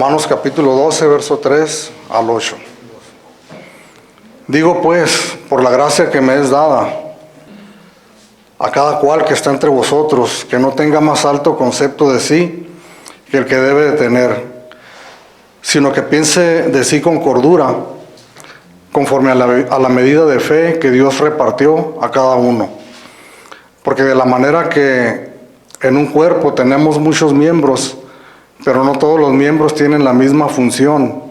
Romanos capítulo 12, verso 3 al 8. Digo pues, por la gracia que me es dada, a cada cual que está entre vosotros, que no tenga más alto concepto de sí que el que debe de tener, sino que piense de sí con cordura, conforme a la medida de fe que Dios repartió a cada uno. Porque de la manera que en un cuerpo tenemos muchos miembros, pero no todos los miembros tienen la misma función.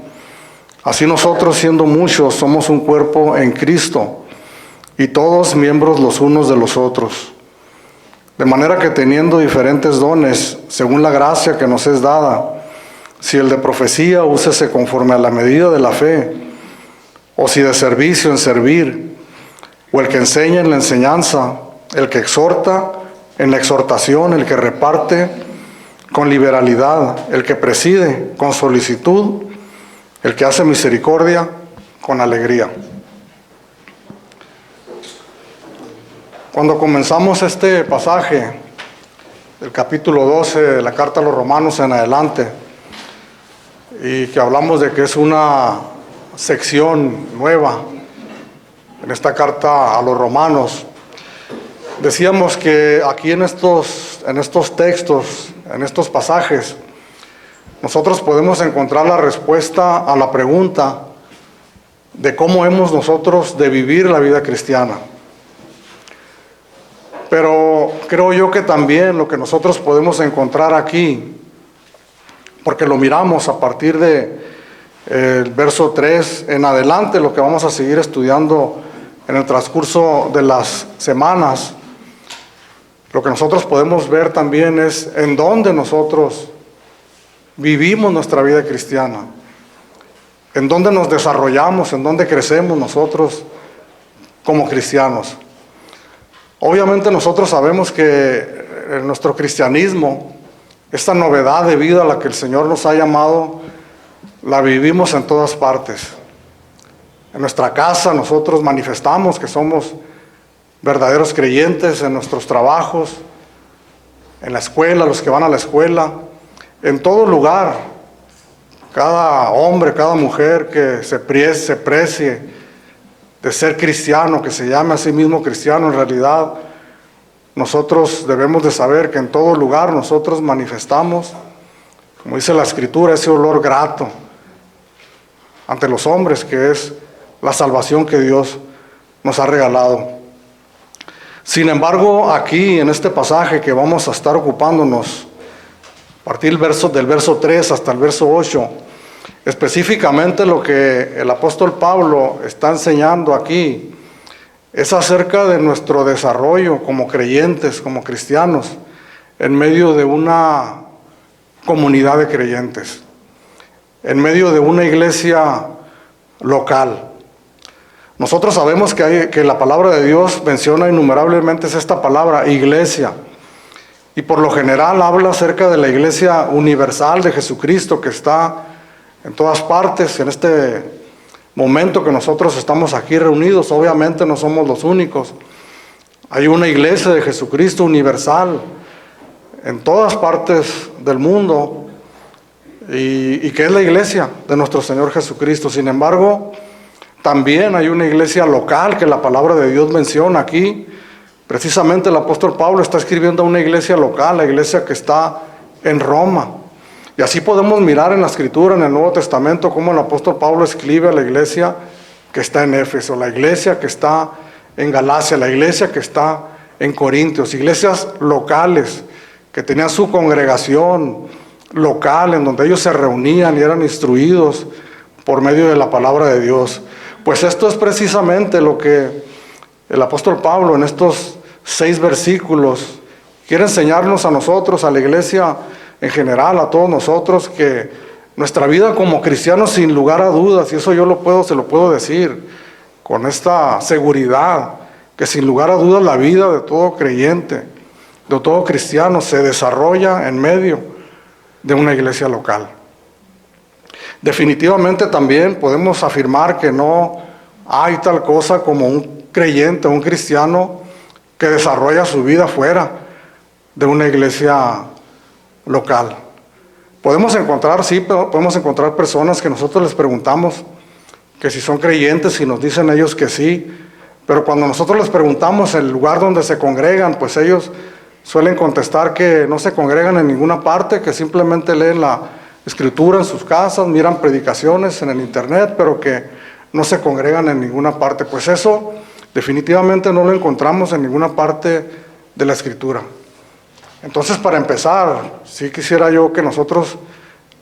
Así nosotros, siendo muchos, somos un cuerpo en Cristo, y todos miembros los unos de los otros. De manera que teniendo diferentes dones, según la gracia que nos es dada, si el de profecía, úsese conforme a la medida de la fe, o si de servicio, en servir, o el que enseña en la enseñanza, el que exhorta en la exhortación, el que reparte con liberalidad, el que preside con solicitud, el que hace misericordia con alegría. Cuando comenzamos este pasaje, el capítulo 12 de la carta a los Romanos en adelante, y que hablamos de que es una sección nueva en esta carta a los Romanos, decíamos que aquí en estos textos, en estos pasajes, nosotros podemos encontrar la respuesta a la pregunta de cómo hemos nosotros de vivir la vida cristiana. Pero creo yo que también lo que nosotros podemos encontrar aquí, porque lo miramos a partir del verso 3 en adelante, lo que vamos a seguir estudiando en el transcurso de las semanas, lo que nosotros podemos ver también es en dónde nosotros vivimos nuestra vida cristiana, en dónde nos desarrollamos, en dónde crecemos nosotros como cristianos. Obviamente nosotros sabemos que en nuestro cristianismo, esta novedad de vida a la que el Señor nos ha llamado, la vivimos en todas partes. En nuestra casa nosotros manifestamos que somos verdaderos creyentes, en nuestros trabajos, en la escuela, los que van a la escuela, en todo lugar. Cada hombre, cada mujer que se precie de ser cristiano, que se llame a sí mismo cristiano, en realidad nosotros debemos de saber que en todo lugar nosotros manifestamos, como dice la Escritura, ese olor grato ante los hombres, que es la salvación que Dios nos ha regalado. Sin embargo, aquí en este pasaje que vamos a estar ocupándonos, a partir del verso 3 hasta el verso 8, específicamente lo que el apóstol Pablo está enseñando aquí es acerca de nuestro desarrollo como creyentes, como cristianos, en medio de una comunidad de creyentes, en medio de una iglesia local. Nosotros sabemos que la palabra de Dios menciona innumerablemente esta palabra, iglesia, y por lo general habla acerca de la iglesia universal de Jesucristo que está en todas partes. En este momento que nosotros estamos aquí reunidos, obviamente no somos los únicos. Hay una iglesia de Jesucristo universal en todas partes del mundo, y que es la iglesia de nuestro Señor Jesucristo. Sin embargo, también hay una iglesia local que la palabra de Dios menciona aquí. Precisamente el apóstol Pablo está escribiendo a una iglesia local, la iglesia que está en Roma. Y así podemos mirar en la Escritura, en el Nuevo Testamento, cómo el apóstol Pablo escribe a la iglesia que está en Éfeso, la iglesia que está en Galacia, la iglesia que está en Corintios, iglesias locales que tenían su congregación local en donde ellos se reunían y eran instruidos por medio de la palabra de Dios. Pues esto es precisamente lo que el apóstol Pablo en estos 6 versículos quiere enseñarnos a nosotros, a la iglesia en general, a todos nosotros, que nuestra vida como cristianos, sin lugar a dudas, y eso se lo puedo decir con esta seguridad, que sin lugar a dudas la vida de todo creyente, de todo cristiano, se desarrolla en medio de una iglesia local. Definitivamente también podemos afirmar que no hay tal cosa como un creyente, un cristiano que desarrolla su vida fuera de una iglesia local. Podemos encontrar, sí, podemos encontrar personas que nosotros les preguntamos que si son creyentes y nos dicen ellos que sí, pero cuando nosotros les preguntamos el lugar donde se congregan, pues ellos suelen contestar que no se congregan en ninguna parte, que simplemente leen la escritura en sus casas, miran predicaciones en el internet, pero que no se congregan en ninguna parte. Pues eso definitivamente no lo encontramos en ninguna parte de la escritura. Entonces, para empezar, sí quisiera yo que nosotros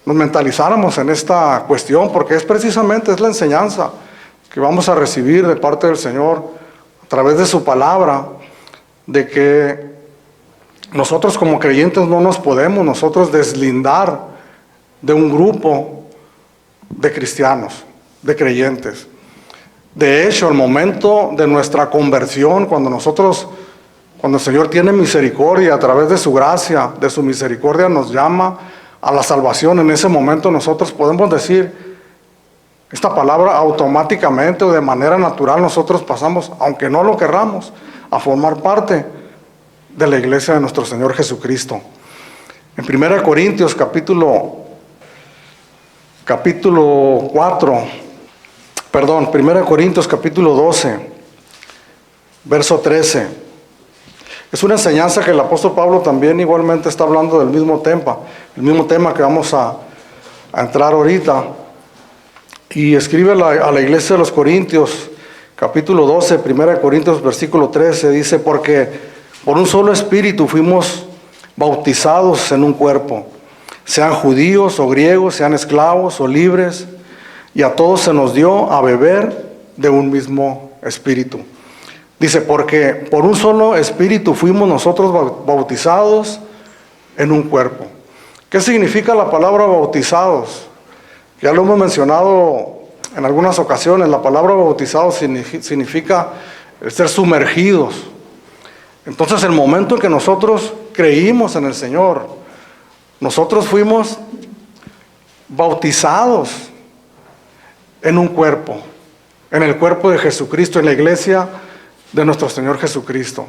nos mentalizáramos en esta cuestión, porque es la enseñanza que vamos a recibir de parte del Señor a través de su palabra, de que nosotros como creyentes no nos podemos nosotros deslindar de un grupo de cristianos, de creyentes. De hecho, el momento de nuestra conversión, cuando el Señor tiene misericordia a través de su gracia, de su misericordia nos llama a la salvación, en ese momento nosotros podemos decir esta palabra automáticamente o de manera natural. Nosotros pasamos, aunque no lo querramos, a formar parte de la iglesia de nuestro Señor Jesucristo. En 1 Corintios capítulo 12, verso 13. Es una enseñanza que el apóstol Pablo también igualmente está hablando del mismo tema que vamos a entrar ahorita. Y escribe a la iglesia de los Corintios, capítulo 12, 1 Corintios, versículo 13, dice: porque por un solo espíritu fuimos bautizados en un cuerpo, sean judíos o griegos, sean esclavos o libres, y a todos se nos dio a beber de un mismo espíritu. Dice, porque por un solo espíritu fuimos nosotros bautizados en un cuerpo. ¿Qué significa la palabra bautizados? Ya lo hemos mencionado en algunas ocasiones. La palabra bautizados significa ser sumergidos. Entonces, el momento en que nosotros creímos en el Señor, nosotros fuimos bautizados en un cuerpo, en el cuerpo de Jesucristo, en la iglesia de nuestro Señor Jesucristo.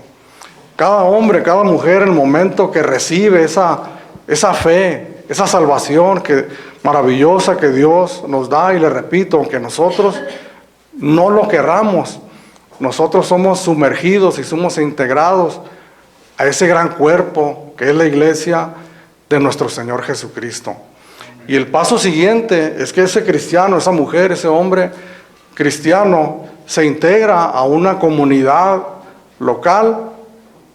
Cada hombre, cada mujer, en el momento que recibe esa fe, esa salvación maravillosa que Dios nos da, y le repito, aunque nosotros no lo querramos, nosotros somos sumergidos y somos integrados a ese gran cuerpo que es la iglesia de nuestro Señor Jesucristo. Y el paso siguiente es que ese cristiano, esa mujer, ese hombre cristiano se integra a una comunidad local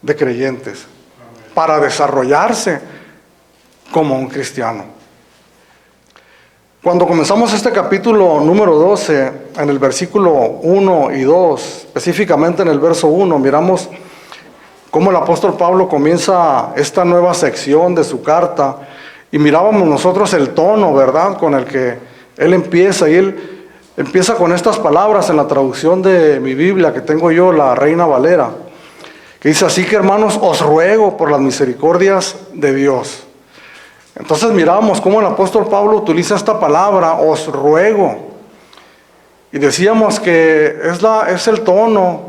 de creyentes para desarrollarse como un cristiano. Cuando comenzamos este capítulo número 12, en el versículo 1 y 2, específicamente en el verso 1, miramos cómo el apóstol Pablo comienza esta nueva sección de su carta, y mirábamos nosotros el tono, ¿verdad?, con el que él empieza, y él empieza con estas palabras en la traducción de mi Biblia que tengo yo, la Reina Valera, que dice: así que, hermanos, os ruego por las misericordias de Dios. Entonces mirábamos cómo el apóstol Pablo utiliza esta palabra, os ruego, y decíamos que es el tono,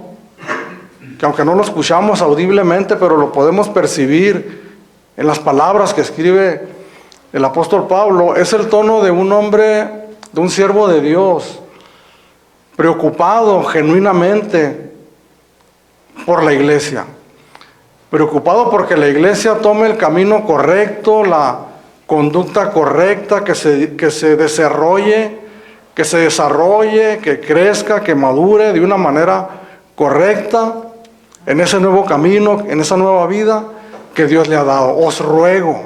que aunque no lo escuchamos audiblemente, pero lo podemos percibir en las palabras que escribe el apóstol Pablo, es el tono de un hombre, de un siervo de Dios, preocupado genuinamente por la iglesia, preocupado porque la iglesia tome el camino correcto, la conducta correcta, que se desarrolle, que crezca, que madure de una manera correcta en ese nuevo camino, en esa nueva vida que Dios le ha dado. Os ruego.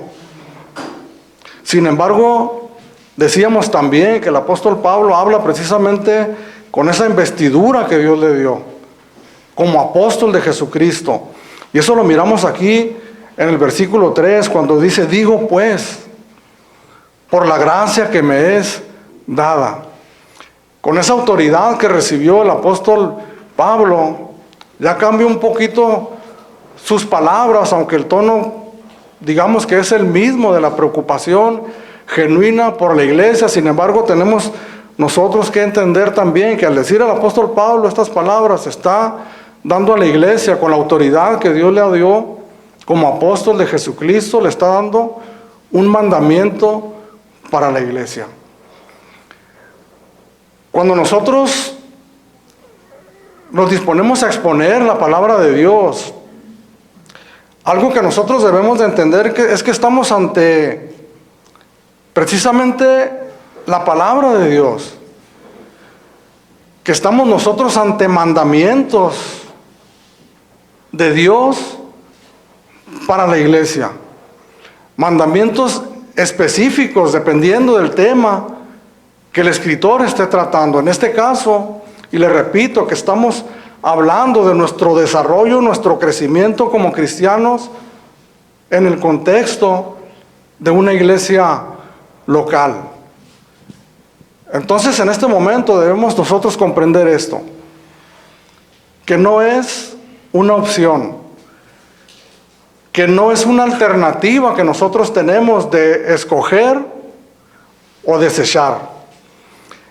Sin embargo, decíamos también que el apóstol Pablo habla precisamente con esa investidura que Dios le dio como apóstol de Jesucristo. Y eso lo miramos aquí en el versículo 3, cuando dice: digo pues, por la gracia que me es dada. Con esa autoridad que recibió el apóstol Pablo, ya cambia un poquito sus palabras, aunque el tono, digamos que es el mismo, de la preocupación genuina por la iglesia. Sin embargo, tenemos nosotros que entender también que al decir al apóstol Pablo estas palabras, está dando a la iglesia, con la autoridad que Dios le dio como apóstol de Jesucristo, le está dando un mandamiento para la iglesia. Cuando nosotros nos disponemos a exponer la palabra de Dios, algo que nosotros debemos de entender es que estamos ante precisamente la palabra de Dios, que estamos nosotros ante mandamientos de Dios para la iglesia, mandamientos específicos dependiendo del tema que el escritor esté tratando. En este caso, y le repito, que estamos hablando de nuestro desarrollo, nuestro crecimiento como cristianos en el contexto de una iglesia local. Entonces, en este momento debemos nosotros comprender esto, que no es una opción, que no es una alternativa que nosotros tenemos de escoger o desechar.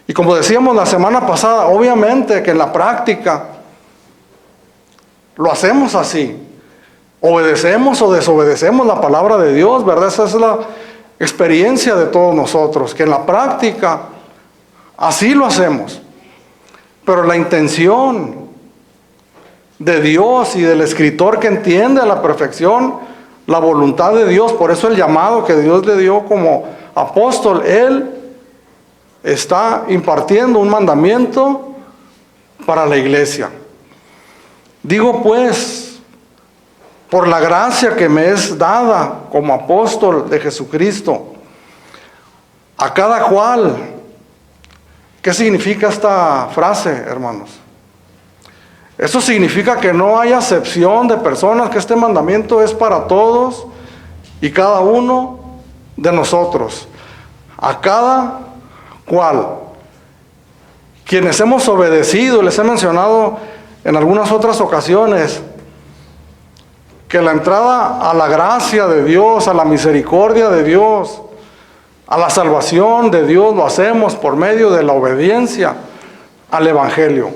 Y como decíamos la semana pasada, obviamente que en la práctica lo hacemos así. Obedecemos o desobedecemos la palabra de Dios, ¿verdad? Esa es la experiencia de todos nosotros, que en la práctica así lo hacemos. Pero la intención de Dios y del escritor, que entiende a la perfección la voluntad de Dios, por eso el llamado que Dios le dio como apóstol, él está impartiendo un mandamiento para la iglesia. Digo pues, por la gracia que me es dada como apóstol de Jesucristo, a cada cual. ¿Qué significa esta frase, hermanos? Eso significa que no hay acepción de personas, que este mandamiento es para todos y cada uno de nosotros. A cada cual. Quienes hemos obedecido, les he mencionado en algunas otras ocasiones, que la entrada a la gracia de Dios, a la misericordia de Dios, a la salvación de Dios, lo hacemos por medio de la obediencia al Evangelio.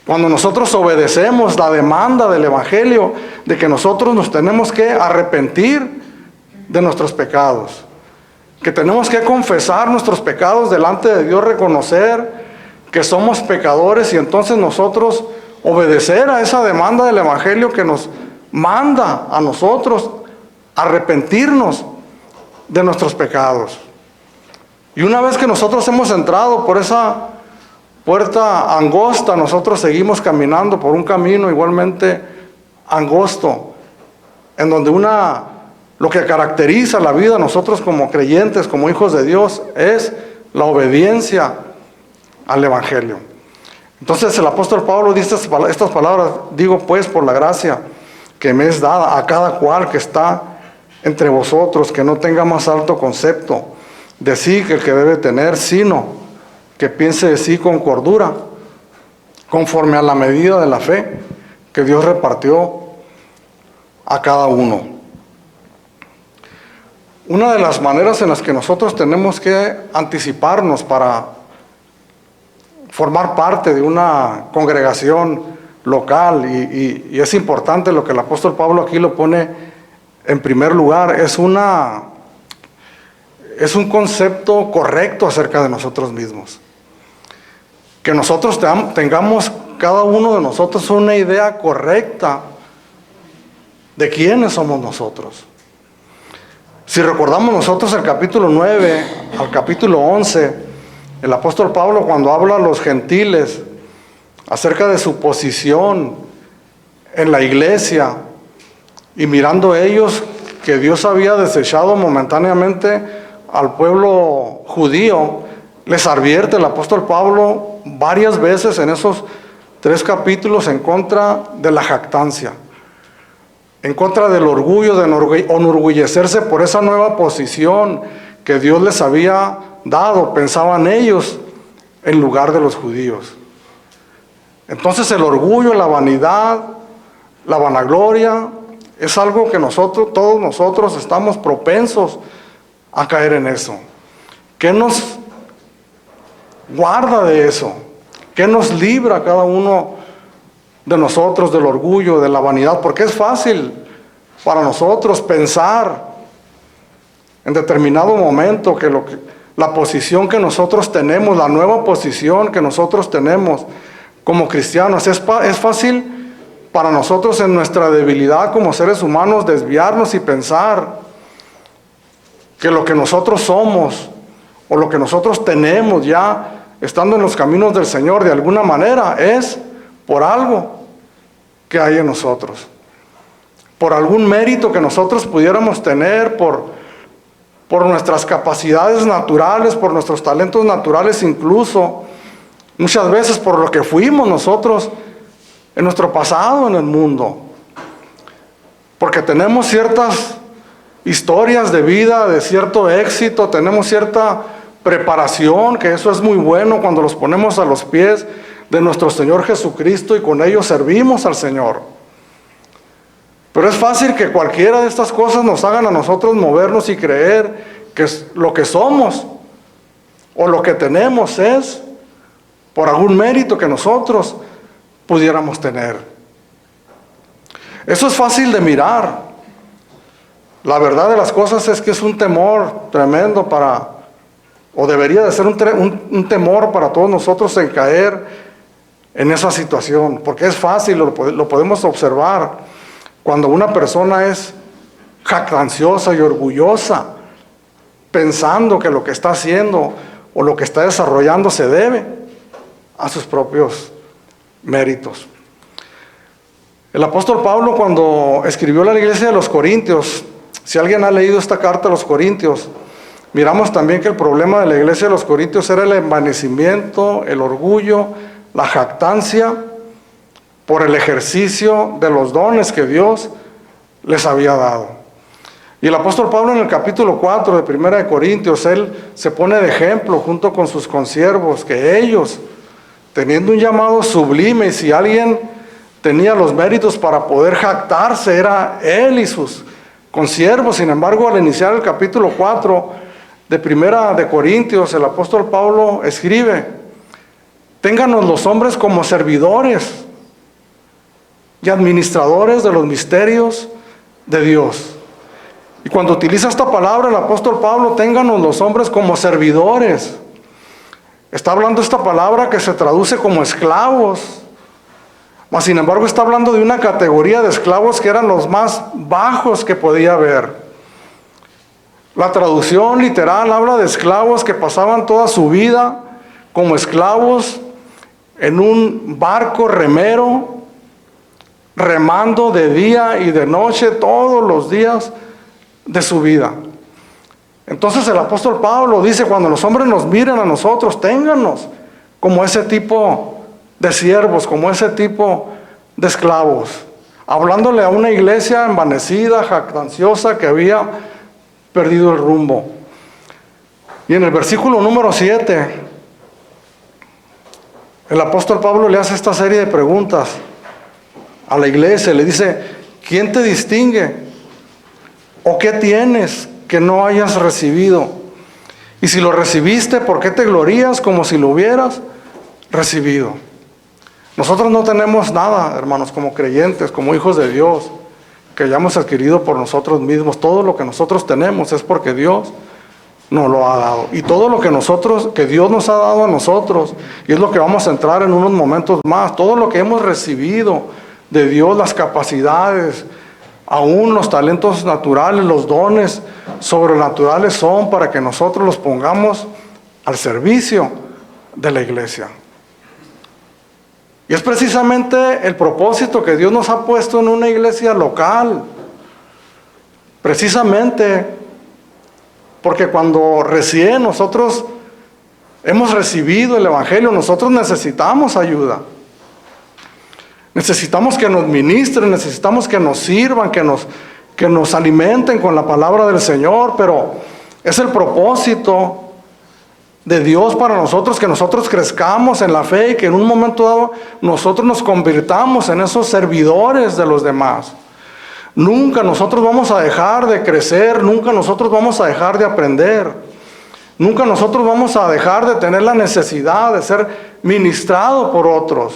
Cuando nosotros obedecemos la demanda del Evangelio de que nosotros nos tenemos que arrepentir de nuestros pecados, que tenemos que confesar nuestros pecados delante de Dios, reconocer que somos pecadores y entonces nosotros obedecer a esa demanda del Evangelio que nos manda a nosotros arrepentirnos de nuestros pecados. Y una vez que nosotros hemos entrado por esa puerta angosta, nosotros seguimos caminando por un camino igualmente angosto, en donde lo que caracteriza la vida de nosotros como creyentes, como hijos de Dios, es la obediencia al Evangelio. Entonces el apóstol Pablo dice estas palabras: digo pues, por la gracia que me es dada, a cada cual que está entre vosotros, que no tenga más alto concepto de sí que el que debe tener, sino que piense de sí con cordura, conforme a la medida de la fe que Dios repartió a cada uno. Una de las maneras en las que nosotros tenemos que anticiparnos para formar parte de una congregación local, y es importante lo que el apóstol Pablo aquí lo pone en primer lugar, es un concepto correcto acerca de nosotros mismos. Que nosotros tengamos, cada uno de nosotros, una idea correcta de quiénes somos nosotros. Si recordamos nosotros el capítulo 9 al capítulo 11, el apóstol Pablo, cuando habla a los gentiles acerca de su posición en la iglesia, y mirando ellos que Dios había desechado momentáneamente al pueblo judío, les advierte el apóstol Pablo varias veces en esos 3 capítulos en contra de la jactancia, en contra del orgullo, de enorgullecerse por esa nueva posición que Dios les había dado, pensaban ellos, en lugar de los judíos. Entonces el orgullo, la vanidad, la vanagloria, es algo que todos nosotros estamos propensos a caer en eso. ¿Qué nos guarda de eso? ¿Qué nos libra a cada uno de nosotros del orgullo, de la vanidad? Porque es fácil para nosotros pensar en determinado momento que la posición que nosotros tenemos, la nueva posición que nosotros tenemos como cristianos. Es fácil para nosotros en nuestra debilidad como seres humanos desviarnos y pensar que lo que nosotros somos o lo que nosotros tenemos ya estando en los caminos del Señor de alguna manera es por algo que hay en nosotros, por algún mérito que nosotros pudiéramos tener, por nuestras capacidades naturales, por nuestros talentos naturales incluso, muchas veces por lo que fuimos nosotros en nuestro pasado en el mundo, porque tenemos ciertas historias de vida, de cierto éxito, tenemos cierta preparación, que eso es muy bueno cuando los ponemos a los pies de nuestro Señor Jesucristo y con ello servimos al Señor. Pero es fácil que cualquiera de estas cosas nos hagan a nosotros movernos y creer que lo que somos o lo que tenemos es por algún mérito que nosotros pudiéramos tener. Eso es fácil de mirar. La verdad de las cosas es que es un temor tremendo o debería de ser un temor para todos nosotros en caer en esa situación, porque es fácil, lo podemos observar, cuando una persona es jactanciosa y orgullosa, pensando que lo que está haciendo o lo que está desarrollando se debe a sus propios méritos. El apóstol Pablo, cuando escribió a la iglesia de los Corintios, si alguien ha leído esta carta a los Corintios, miramos también que el problema de la iglesia de los Corintios era el envanecimiento, el orgullo, la jactancia por el ejercicio de los dones que Dios les había dado. Y el apóstol Pablo en el capítulo 4 de 1 de Corintios, él se pone de ejemplo junto con sus consiervos, que ellos, teniendo un llamado sublime, y si alguien tenía los méritos para poder jactarse, era él y sus consiervos. Sin embargo, al iniciar el capítulo 4 de 1 de Corintios, el apóstol Pablo escribe: ténganos los hombres como servidores y administradores de los misterios de Dios. Y cuando utiliza esta palabra el apóstol Pablo, ténganos los hombres como servidores, está hablando esta palabra que se traduce como esclavos, mas sin embargo está hablando de una categoría de esclavos que eran los más bajos que podía haber. La traducción literal habla de esclavos que pasaban toda su vida como esclavos en un barco remero, remando de día y de noche todos los días de su vida. Entonces el apóstol Pablo dice: cuando los hombres nos miren a nosotros, téngannos como ese tipo de siervos, como ese tipo de esclavos, hablándole a una iglesia envanecida, jactanciosa, que había perdido el rumbo. Y en el versículo número 7, el apóstol Pablo le hace esta serie de preguntas a la iglesia. Le dice: ¿quién te distingue? ¿O qué tienes que no hayas recibido? Y si lo recibiste, ¿por qué te glorías como si lo hubieras recibido? Nosotros no tenemos nada, hermanos, como creyentes, como hijos de Dios, que hayamos adquirido por nosotros mismos. Todo lo que nosotros tenemos es porque Dios nos lo ha dado. Y todo lo que Dios nos ha dado a nosotros, y es lo que vamos a entrar en unos momentos más, todo lo que hemos recibido de Dios, las capacidades, aún los talentos naturales, los dones sobrenaturales, son para que nosotros los pongamos al servicio de la iglesia. Y es precisamente el propósito que Dios nos ha puesto en una iglesia local. Precisamente porque cuando recién nosotros hemos recibido el Evangelio, nosotros necesitamos ayuda. Necesitamos que nos ministren, necesitamos que nos sirvan, que nos alimenten con la palabra del Señor, pero es el propósito de Dios para nosotros, que nosotros crezcamos en la fe y que en un momento dado nosotros nos convirtamos en esos servidores de los demás. Nunca nosotros vamos a dejar de crecer, nunca nosotros vamos a dejar de aprender, nunca nosotros vamos a dejar de tener la necesidad de ser ministrado por otros.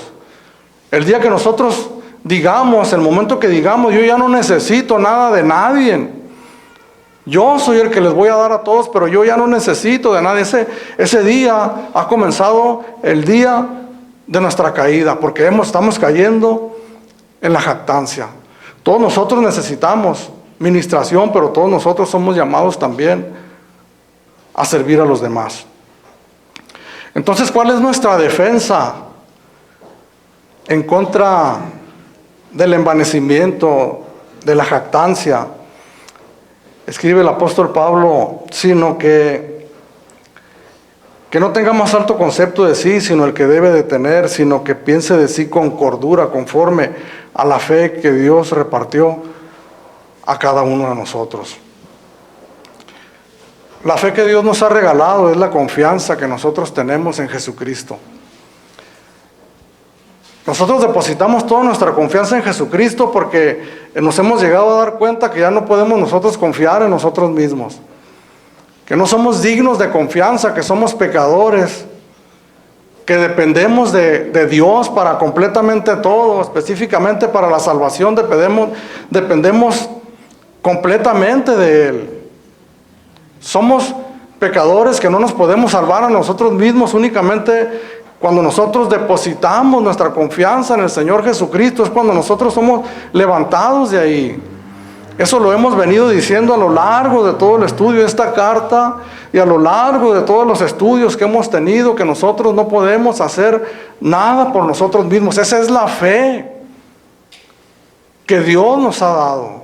El día que nosotros digamos, el momento que digamos: yo ya no necesito nada de nadie, Yo soy el que les voy a dar a todos, pero yo ya no necesito de nadie. Ese día ha comenzado el día de nuestra caída, porque estamos cayendo en la jactancia. Todos nosotros necesitamos ministración, pero todos nosotros somos llamados también a servir a los demás. Entonces, ¿cuál es nuestra defensa en contra del envanecimiento, de la jactancia? Escribe el apóstol Pablo, sino que no tenga más alto concepto de sí, sino el que debe de tener, sino que piense de sí con cordura, conforme a la fe que Dios repartió a cada uno de nosotros. La fe que Dios nos ha regalado es la confianza que nosotros tenemos en Jesucristo. Nosotros depositamos toda nuestra confianza en Jesucristo porque nos hemos llegado a dar cuenta que ya no podemos nosotros confiar en nosotros mismos, que no somos dignos de confianza, que somos pecadores, que dependemos de Dios para completamente todo, específicamente para la salvación dependemos completamente de Él. Somos pecadores que no nos podemos salvar a nosotros mismos. Únicamente cuando nosotros depositamos nuestra confianza en el Señor Jesucristo es cuando nosotros somos levantados de ahí. Eso lo hemos venido diciendo a lo largo de todo el estudio de esta carta y a lo largo de todos los estudios que hemos tenido, que nosotros no podemos hacer nada por nosotros mismos. Esa es la fe que Dios nos ha dado.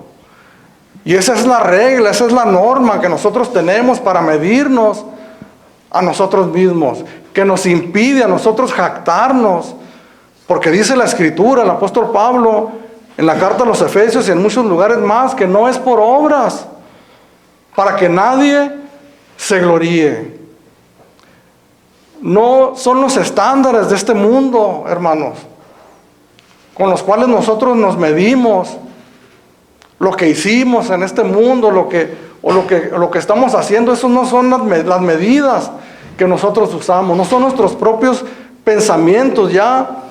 Y esa es la regla, esa es la norma que nosotros tenemos para medirnos a nosotros mismos, que nos impide a nosotros jactarnos, porque dice la Escritura, el apóstol Pablo, en la carta a los Efesios y en muchos lugares más, que no es por obras, para que nadie se gloríe. No son los estándares de este mundo, hermanos, con los cuales nosotros nos medimos. Lo que hicimos en este mundo, lo que estamos haciendo, eso no son las medidas que nosotros usamos, no son nuestros propios pensamientos. Ya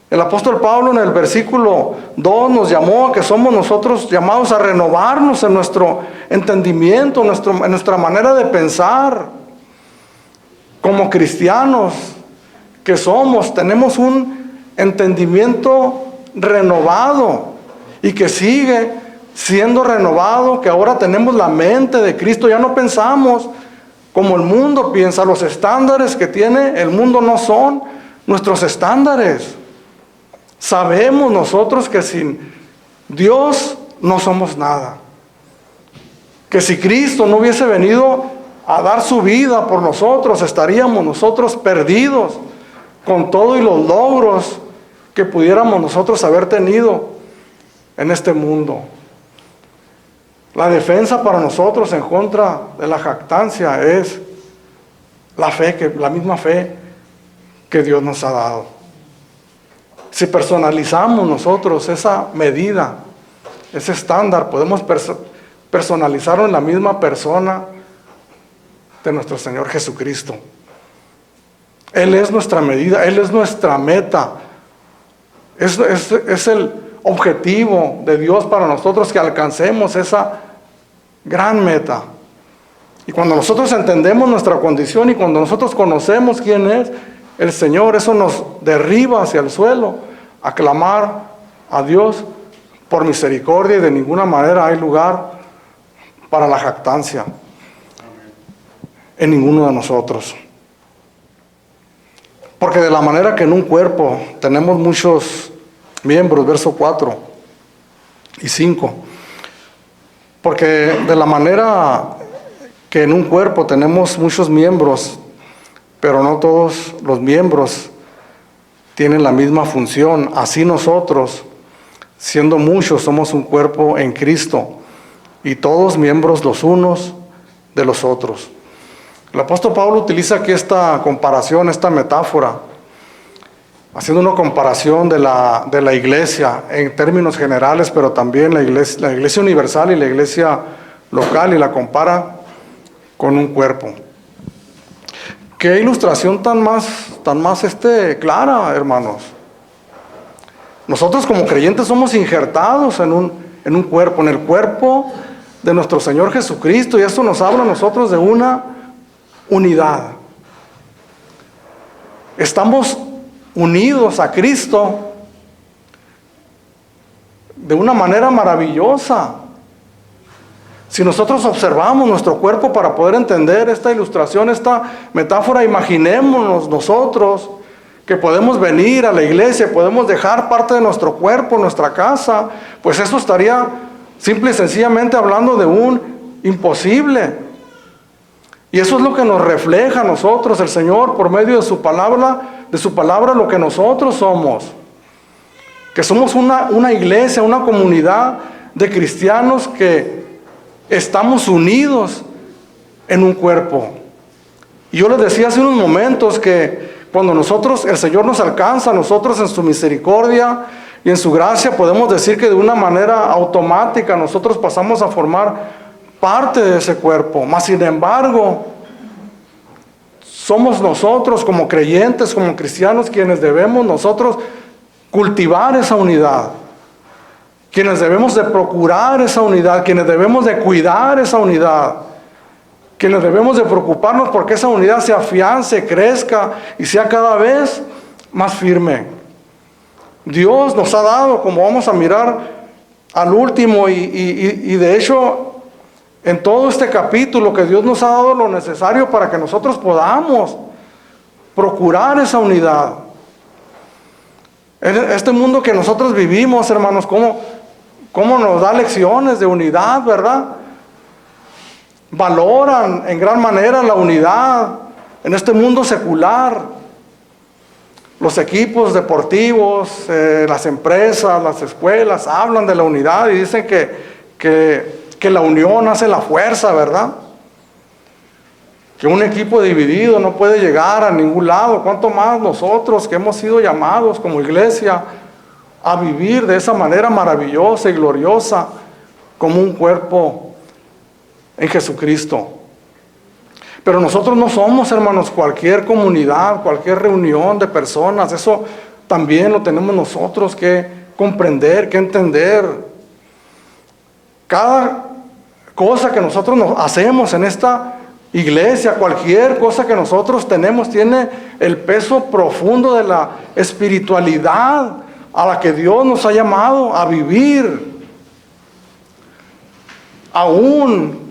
el apóstol Pablo en el versículo 2 nos llamó a que somos nosotros llamados a renovarnos en nuestro entendimiento, en nuestra manera de pensar. Como cristianos que somos, tenemos un entendimiento renovado y que sigue siendo renovado, que ahora tenemos la mente de Cristo. Ya no pensamos como el mundo piensa. Los estándares que tiene el mundo no son nuestros estándares. Sabemos nosotros que sin Dios no somos nada, que si Cristo no hubiese venido a dar su vida por nosotros, estaríamos nosotros perdidos con todo y los logros que pudiéramos nosotros haber tenido en este mundo. La defensa para nosotros en contra de la jactancia es la misma fe que Dios nos ha dado. Si personalizamos nosotros esa medida, ese estándar, podemos personalizarlo en la misma persona de nuestro Señor Jesucristo. Él es nuestra medida, Él es nuestra meta. Es el objetivo de Dios para nosotros, que alcancemos esa gran meta. Y cuando nosotros entendemos nuestra condición y cuando nosotros conocemos quién es el Señor, eso nos derriba hacia el suelo a clamar a Dios por misericordia, y de ninguna manera hay lugar para la jactancia en ninguno de nosotros. Porque de la manera que en un cuerpo tenemos muchos miembros, verso 4 y 5, porque de la manera que en un cuerpo tenemos muchos miembros, pero no todos los miembros tienen la misma función, así nosotros, siendo muchos, somos un cuerpo en Cristo, y todos miembros los unos de los otros. El apóstol Pablo utiliza aquí esta comparación, esta metáfora, haciendo una comparación de la iglesia en términos generales, pero también la iglesia universal y la iglesia local, y la compara con un cuerpo. Qué ilustración tan más clara, hermanos. Nosotros como creyentes somos injertados en un cuerpo, en el cuerpo de nuestro Señor Jesucristo, y esto nos habla a nosotros de una unidad. Estamos unidos a Cristo de una manera maravillosa. Si nosotros observamos nuestro cuerpo para poder entender esta ilustración, esta metáfora, imaginémonos nosotros que podemos venir a la iglesia, podemos dejar parte de nuestro cuerpo, nuestra casa, pues eso estaría simple y sencillamente hablando de un imposible. Y eso es lo que nos refleja a nosotros el Señor por medio de su palabra, lo que nosotros somos. Que somos una iglesia, una comunidad de cristianos que estamos unidos en un cuerpo. Y yo les decía hace unos momentos que cuando el Señor nos alcanza, nosotros en su misericordia y en su gracia podemos decir que de una manera automática nosotros pasamos a formar parte de ese cuerpo. Mas sin embargo, somos nosotros como creyentes, como cristianos, quienes debemos nosotros cultivar esa unidad, quienes debemos de procurar esa unidad, quienes debemos de cuidar esa unidad, quienes debemos de preocuparnos porque esa unidad se afiance, crezca y sea cada vez más firme. Dios nos ha dado, como vamos a mirar al último, y de hecho en todo este capítulo, que Dios nos ha dado lo necesario para que nosotros podamos procurar esa unidad. En este mundo que nosotros vivimos, hermanos, ¿cómo nos da lecciones de unidad, verdad? Valoran en gran manera la unidad en este mundo secular. Los equipos deportivos, las empresas, las escuelas hablan de la unidad y dicen que la unión hace la fuerza, ¿verdad? Que un equipo dividido no puede llegar a ningún lado. ¿Cuánto más nosotros que hemos sido llamados como iglesia a vivir de esa manera maravillosa y gloriosa como un cuerpo en Jesucristo? Pero nosotros no somos, hermanos, cualquier comunidad, cualquier reunión de personas. Eso también lo tenemos nosotros que comprender, que entender. Cada cosa que nosotros hacemos en esta iglesia, cualquier cosa que nosotros tenemos, tiene el peso profundo de la espiritualidad a la que Dios nos ha llamado a vivir. Aún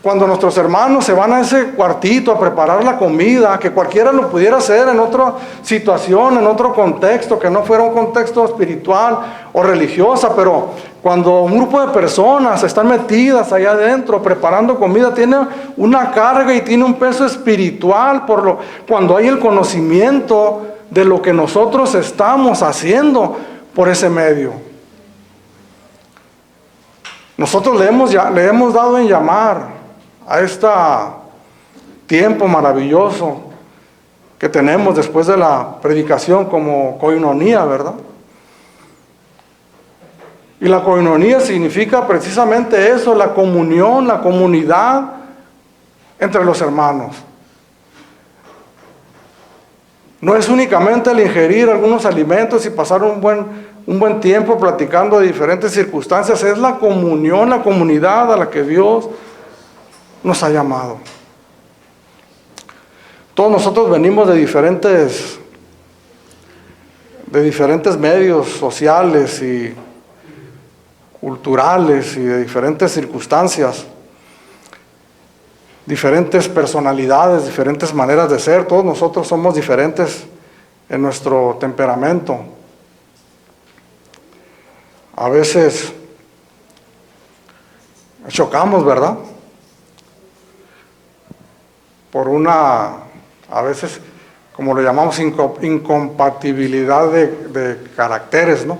cuando nuestros hermanos se van a ese cuartito a preparar la comida, que cualquiera lo pudiera hacer en otra situación, en otro contexto, que no fuera un contexto espiritual o religiosa, pero cuando un grupo de personas están metidas allá adentro preparando comida, tiene una carga y tiene un peso espiritual cuando hay el conocimiento de lo que nosotros estamos haciendo por ese medio. Nosotros le hemos dado en llamar a este tiempo maravilloso que tenemos después de la predicación como koinonía, ¿verdad? Y la koinonía significa precisamente eso, la comunión, la comunidad entre los hermanos. No es únicamente el ingerir algunos alimentos y pasar un buen tiempo platicando de diferentes circunstancias, es la comunión, la comunidad a la que Dios nos ha llamado. Todos nosotros venimos de diferentes medios sociales y culturales y de diferentes circunstancias, diferentes personalidades, diferentes maneras de ser. Todos nosotros somos diferentes en nuestro temperamento. A veces chocamos, ¿verdad? Por a veces, como lo llamamos, incompatibilidad de caracteres, ¿no?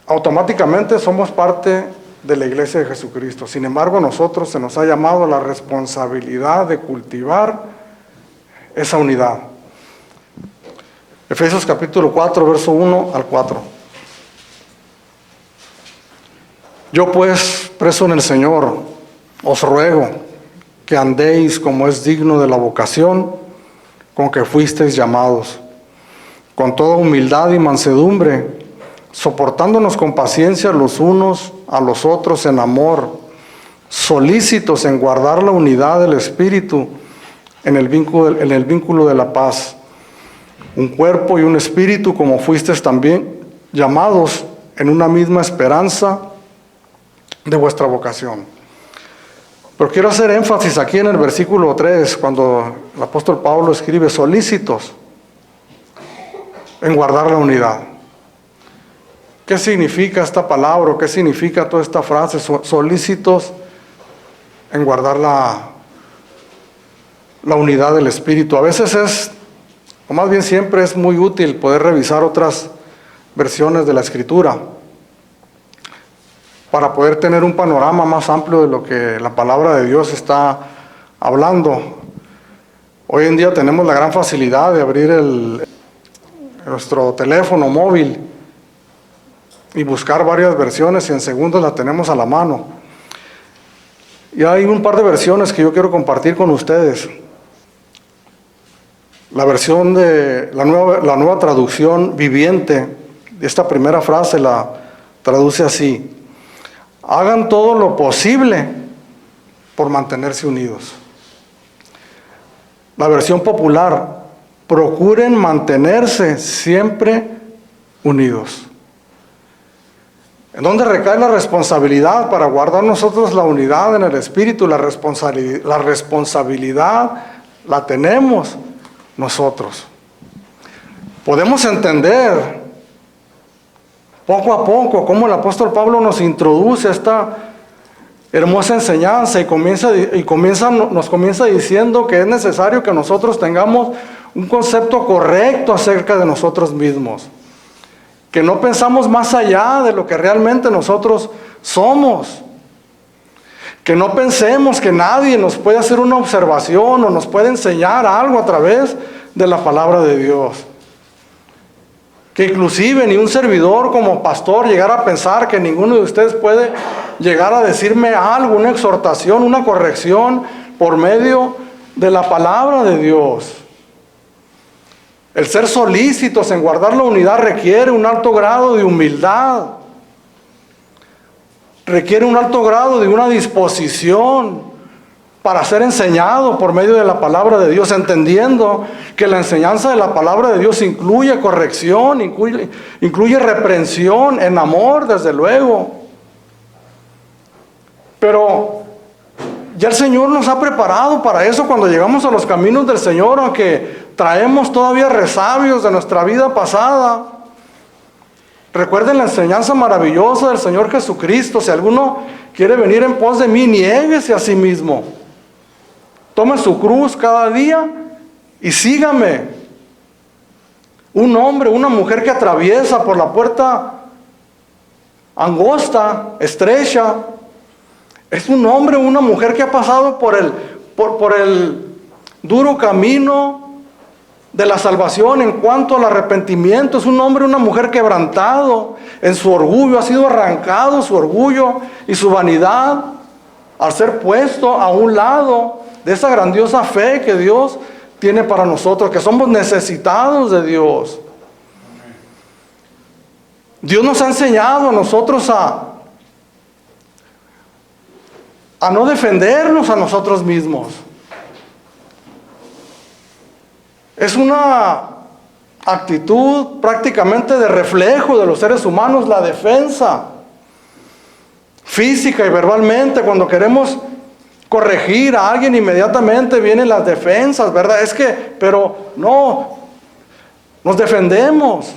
Automáticamente somos parte de la iglesia de Jesucristo. Sin embargo, a nosotros se nos ha llamado la responsabilidad de cultivar esa unidad. Efesios capítulo 4, verso 1 al 4. Yo pues, preso en el Señor, os ruego que andéis como es digno de la vocación con que fuisteis llamados, con toda humildad y mansedumbre, soportándonos con paciencia los unos a los otros en amor, solícitos en guardar la unidad del Espíritu en el vínculo de la paz. Un cuerpo y un espíritu, como fuisteis también llamados en una misma esperanza de vuestra vocación. Pero quiero hacer énfasis aquí en el versículo 3, cuando el apóstol Pablo escribe solícitos en guardar la unidad. ¿Qué significa esta palabra? ¿Qué significa toda esta frase? Solícitos en guardar la unidad del Espíritu. A veces o más bien siempre es muy útil poder revisar otras versiones de la Escritura para poder tener un panorama más amplio de lo que la palabra de Dios está hablando. Hoy en día tenemos la gran facilidad de abrir nuestro teléfono móvil y buscar varias versiones y en segundos la tenemos a la mano. Y hay un par de versiones que yo quiero compartir con ustedes. La versión de la nueva traducción viviente, esta primera frase la traduce así: hagan todo lo posible por mantenerse unidos. La versión popular: procuren mantenerse siempre unidos. ¿En dónde recae la responsabilidad para guardar nosotros la unidad en el Espíritu? La responsabilidad la tenemos nosotros. Podemos entender poco a poco cómo el apóstol Pablo nos introduce a esta hermosa enseñanza y nos comienza diciendo que es necesario que nosotros tengamos un concepto correcto acerca de nosotros mismos, que no pensamos más allá de lo que realmente nosotros somos, que no pensemos que nadie nos puede hacer una observación o nos puede enseñar algo a través de la palabra de Dios. Que inclusive ni un servidor como pastor llegara a pensar que ninguno de ustedes puede llegar a decirme algo, una exhortación, una corrección por medio de la palabra de Dios. El ser solícitos en guardar la unidad requiere un alto grado de humildad. Requiere un alto grado de una disposición para ser enseñado por medio de la palabra de Dios, entendiendo que la enseñanza de la palabra de Dios incluye corrección, incluye reprensión en amor, desde luego. Pero ya el Señor nos ha preparado para eso cuando llegamos a los caminos del Señor, aunque traemos todavía resabios de nuestra vida pasada. Recuerden la enseñanza maravillosa del Señor Jesucristo: si alguno quiere venir en pos de mí, niéguese a sí mismo. Tome su cruz cada día y sígame. Un hombre, una mujer que atraviesa por la puerta angosta, estrecha, es un hombre o una mujer que ha pasado por el duro camino de la salvación en cuanto al arrepentimiento. Es un hombre o una mujer quebrantado en su orgullo. Ha sido arrancado su orgullo y su vanidad al ser puesto a un lado de esa grandiosa fe que Dios tiene para nosotros, que somos necesitados de Dios. Dios nos ha enseñado a nosotros a no defendernos a nosotros mismos. Es una actitud prácticamente de reflejo de los seres humanos, la defensa física y verbalmente. Cuando queremos corregir a alguien, inmediatamente vienen las defensas, ¿verdad? Pero no, nos defendemos.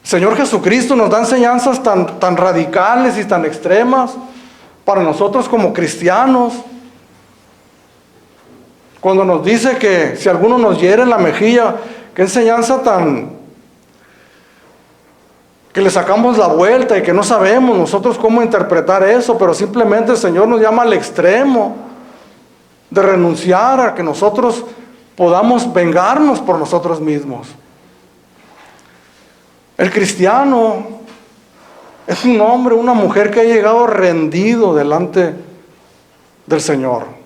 El Señor Jesucristo nos da enseñanzas tan radicales y tan extremas para nosotros como cristianos. Cuando nos dice que si alguno nos hiere en la mejilla, qué enseñanza que le sacamos la vuelta y que no sabemos nosotros cómo interpretar eso, pero simplemente el Señor nos llama al extremo de renunciar a que nosotros podamos vengarnos por nosotros mismos. El cristiano es un hombre, una mujer que ha llegado rendido delante del Señor.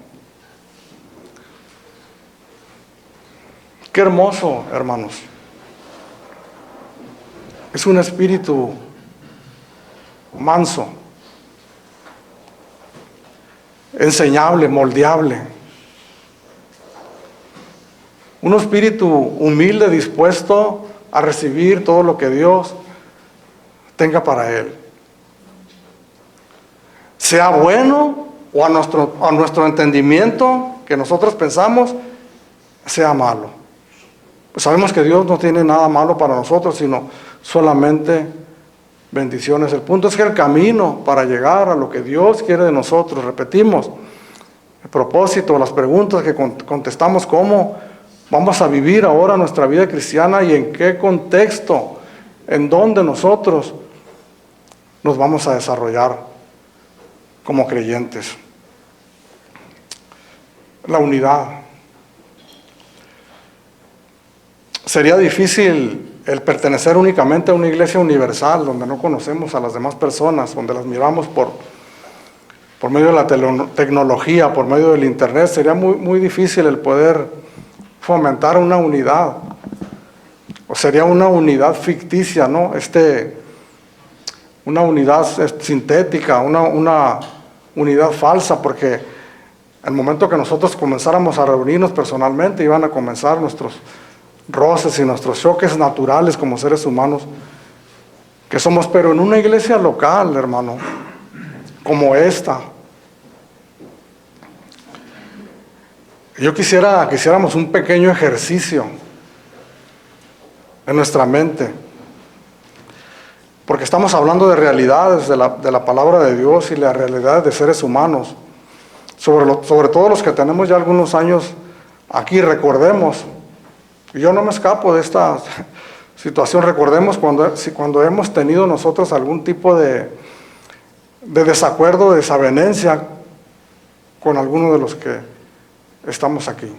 Qué hermoso, hermanos. es un espíritu manso, enseñable, moldeable. Un espíritu humilde, dispuesto a recibir todo lo que Dios tenga para él. Sea bueno o a nuestro entendimiento, que nosotros pensamos, sea malo. Pues sabemos que Dios no tiene nada malo para nosotros, sino solamente bendiciones. El punto es que el camino para llegar a lo que Dios quiere de nosotros, repetimos, el propósito, las preguntas que contestamos, cómo vamos a vivir ahora nuestra vida cristiana y en qué contexto, en dónde nosotros nos vamos a desarrollar como creyentes. La unidad. Sería difícil el pertenecer únicamente a una iglesia universal, donde no conocemos a las demás personas, donde las miramos por medio de la tecnología, por medio del internet. Sería muy difícil el poder fomentar una unidad, o sería una unidad ficticia, ¿no? Una unidad sintética, una unidad falsa, porque al momento que nosotros comenzáramos a reunirnos personalmente, iban a comenzar nuestros roces y nuestros choques naturales como seres humanos que somos, pero en una iglesia local, hermano, como esta. Yo quisiéramos un pequeño ejercicio en nuestra mente, porque estamos hablando de realidades de la palabra de Dios y la realidad de seres humanos, sobre todo los que tenemos ya algunos años aquí. Recordemos, y yo no me escapo de esta situación, recordemos cuando hemos tenido nosotros algún tipo de desacuerdo, de desavenencia con alguno de los que estamos aquí.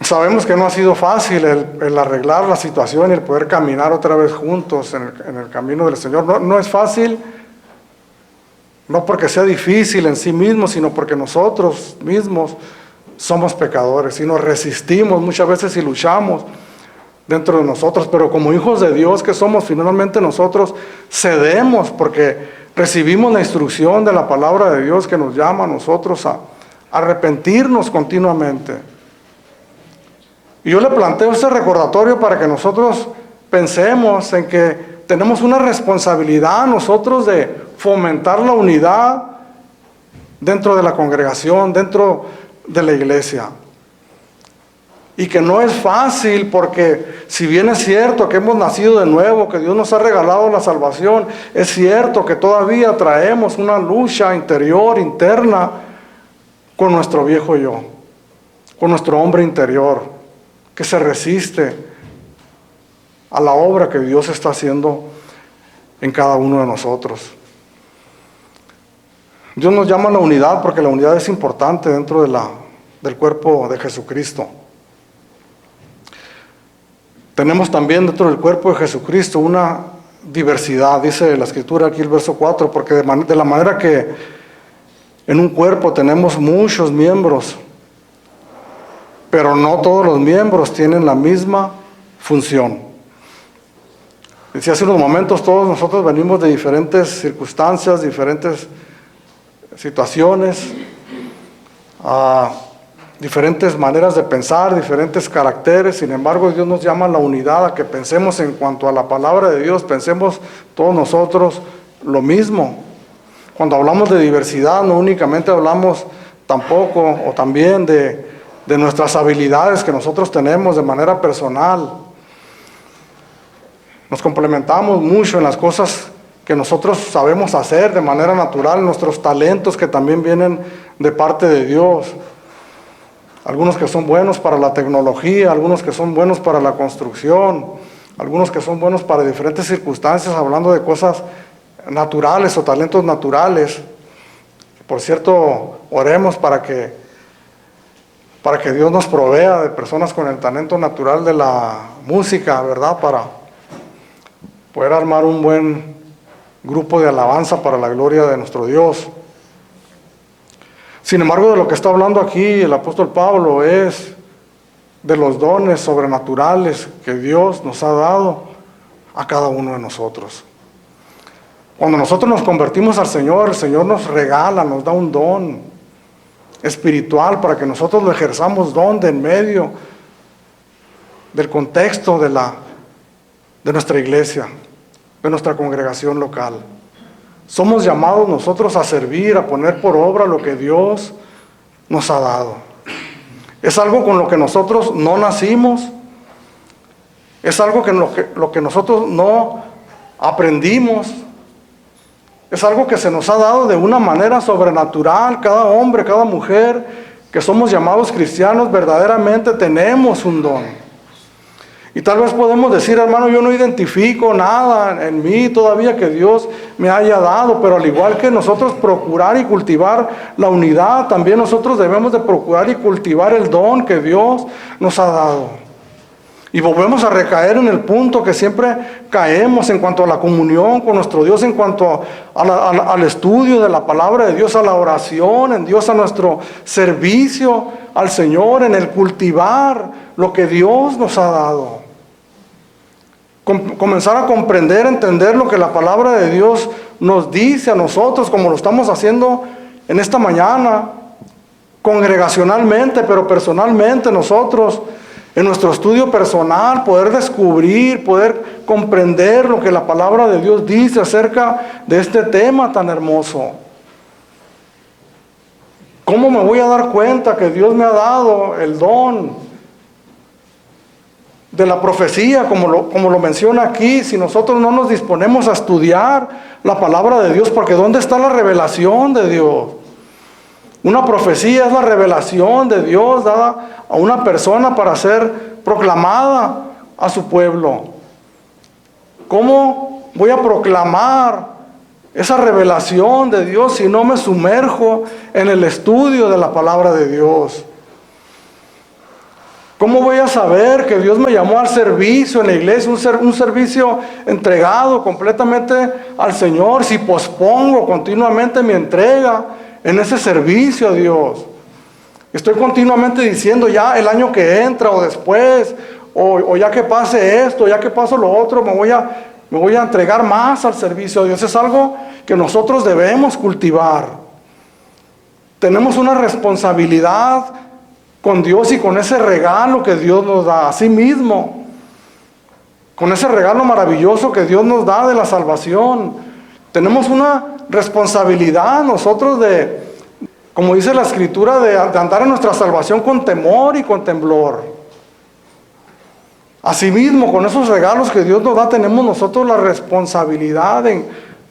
Sabemos que no ha sido fácil el arreglar la situación y el poder caminar otra vez juntos en el camino del Señor. No es fácil, no porque sea difícil en sí mismo, sino porque nosotros mismos somos pecadores y nos resistimos muchas veces y luchamos dentro de nosotros, pero como hijos de Dios que somos, finalmente nosotros cedemos porque recibimos la instrucción de la palabra de Dios que nos llama a nosotros a arrepentirnos continuamente. Y yo le planteo este recordatorio para que nosotros pensemos en que tenemos una responsabilidad nosotros de fomentar la unidad dentro de la congregación, dentro de la iglesia. Y que no es fácil, porque si bien es cierto que hemos nacido de nuevo, que Dios nos ha regalado la salvación, es cierto que todavía traemos una lucha interior, interna, con nuestro viejo yo, con nuestro hombre interior, que se resiste a la obra que Dios está haciendo en cada uno de nosotros. Dios nos llama a la unidad porque la unidad es importante dentro del cuerpo de Jesucristo. Tenemos también dentro del cuerpo de Jesucristo una diversidad, dice la Escritura aquí el verso 4, porque de la manera que en un cuerpo tenemos muchos miembros, pero no todos los miembros tienen la misma función. Decía hace unos momentos, todos nosotros venimos de diferentes circunstancias, diferentes situaciones, diferentes maneras de pensar, diferentes caracteres. Sin embargo, Dios nos llama a la unidad, a que pensemos en cuanto a la palabra de Dios, pensemos todos nosotros lo mismo. Cuando hablamos de diversidad, no únicamente hablamos tampoco o también de nuestras habilidades que nosotros tenemos de manera personal. Nos complementamos mucho en las cosas que nosotros sabemos hacer de manera natural, nuestros talentos que también vienen de parte de Dios. Algunos que son buenos para la tecnología, algunos que son buenos para la construcción, algunos que son buenos para diferentes circunstancias, hablando de cosas naturales o talentos naturales. Por cierto, oremos para que Dios nos provea de personas con el talento natural de la música, ¿verdad? Para poder armar un buen grupo de alabanza para la gloria de nuestro Dios. Sin embargo, de lo que está hablando aquí el apóstol Pablo es de los dones sobrenaturales que Dios nos ha dado a cada uno de nosotros. Cuando nosotros nos convertimos al Señor, el Señor nos regala, nos da un don espiritual para que nosotros lo ejerzamos donde en medio del contexto de nuestra iglesia, de nuestra congregación local. Somos llamados nosotros a servir, a poner por obra lo que Dios nos ha dado. Es algo con lo que nosotros no nacimos, es algo que lo que nosotros no aprendimos, es algo que se nos ha dado de una manera sobrenatural. Cada hombre, cada mujer que somos llamados cristianos, verdaderamente tenemos un don. Y tal vez podemos decir, hermano, yo no identifico nada en mí todavía que Dios me haya dado, pero al igual que nosotros procurar y cultivar la unidad, también nosotros debemos de procurar y cultivar el don que Dios nos ha dado. Y volvemos a recaer en el punto que siempre caemos en cuanto a la comunión con nuestro Dios, en cuanto al estudio de la palabra de Dios, a la oración, en Dios, a nuestro servicio al Señor, en el cultivar lo que Dios nos ha dado. Comenzar a comprender, entender lo que la palabra de Dios nos dice a nosotros, como lo estamos haciendo en esta mañana, congregacionalmente, pero personalmente nosotros, en nuestro estudio personal, poder descubrir, poder comprender lo que la palabra de Dios dice acerca de este tema tan hermoso. ¿Cómo me voy a dar cuenta que Dios me ha dado el don de la profecía, como lo menciona aquí, si nosotros no nos disponemos a estudiar la palabra de Dios? Porque ¿dónde está la revelación de Dios? Una profecía es la revelación de Dios dada a una persona para ser proclamada a su pueblo. ¿Cómo voy a proclamar esa revelación de Dios si no me sumerjo en el estudio de la palabra de Dios? ¿Cómo voy a saber que Dios me llamó al servicio en la iglesia, un servicio entregado completamente al Señor, si pospongo continuamente mi entrega en ese servicio a Dios? Estoy continuamente diciendo, ya el año que entra o después, o ya que pase esto, ya que pase lo otro, me voy a entregar más al servicio a Dios. Es algo que nosotros debemos cultivar. Tenemos una responsabilidad con Dios y con ese regalo que Dios nos da a sí mismo, con ese regalo maravilloso que Dios nos da de la salvación. Tenemos una responsabilidad nosotros de, como dice la Escritura, de andar en nuestra salvación con temor y con temblor. Asimismo, con esos regalos que Dios nos da, tenemos nosotros la responsabilidad de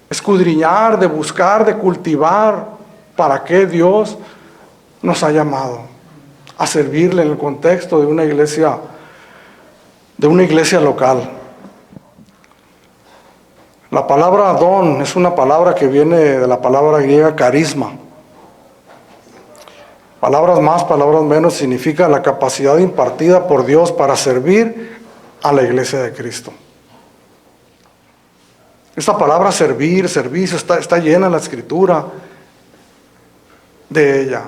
escudriñar, de buscar, de cultivar para qué Dios nos ha llamado a servirle en el contexto de una iglesia local. La palabra don es una palabra que viene de la palabra griega carisma. Palabras más, palabras menos, significa la capacidad impartida por Dios para servir a la iglesia de Cristo. Esta palabra servir, servicio, está llena en la Escritura de ella.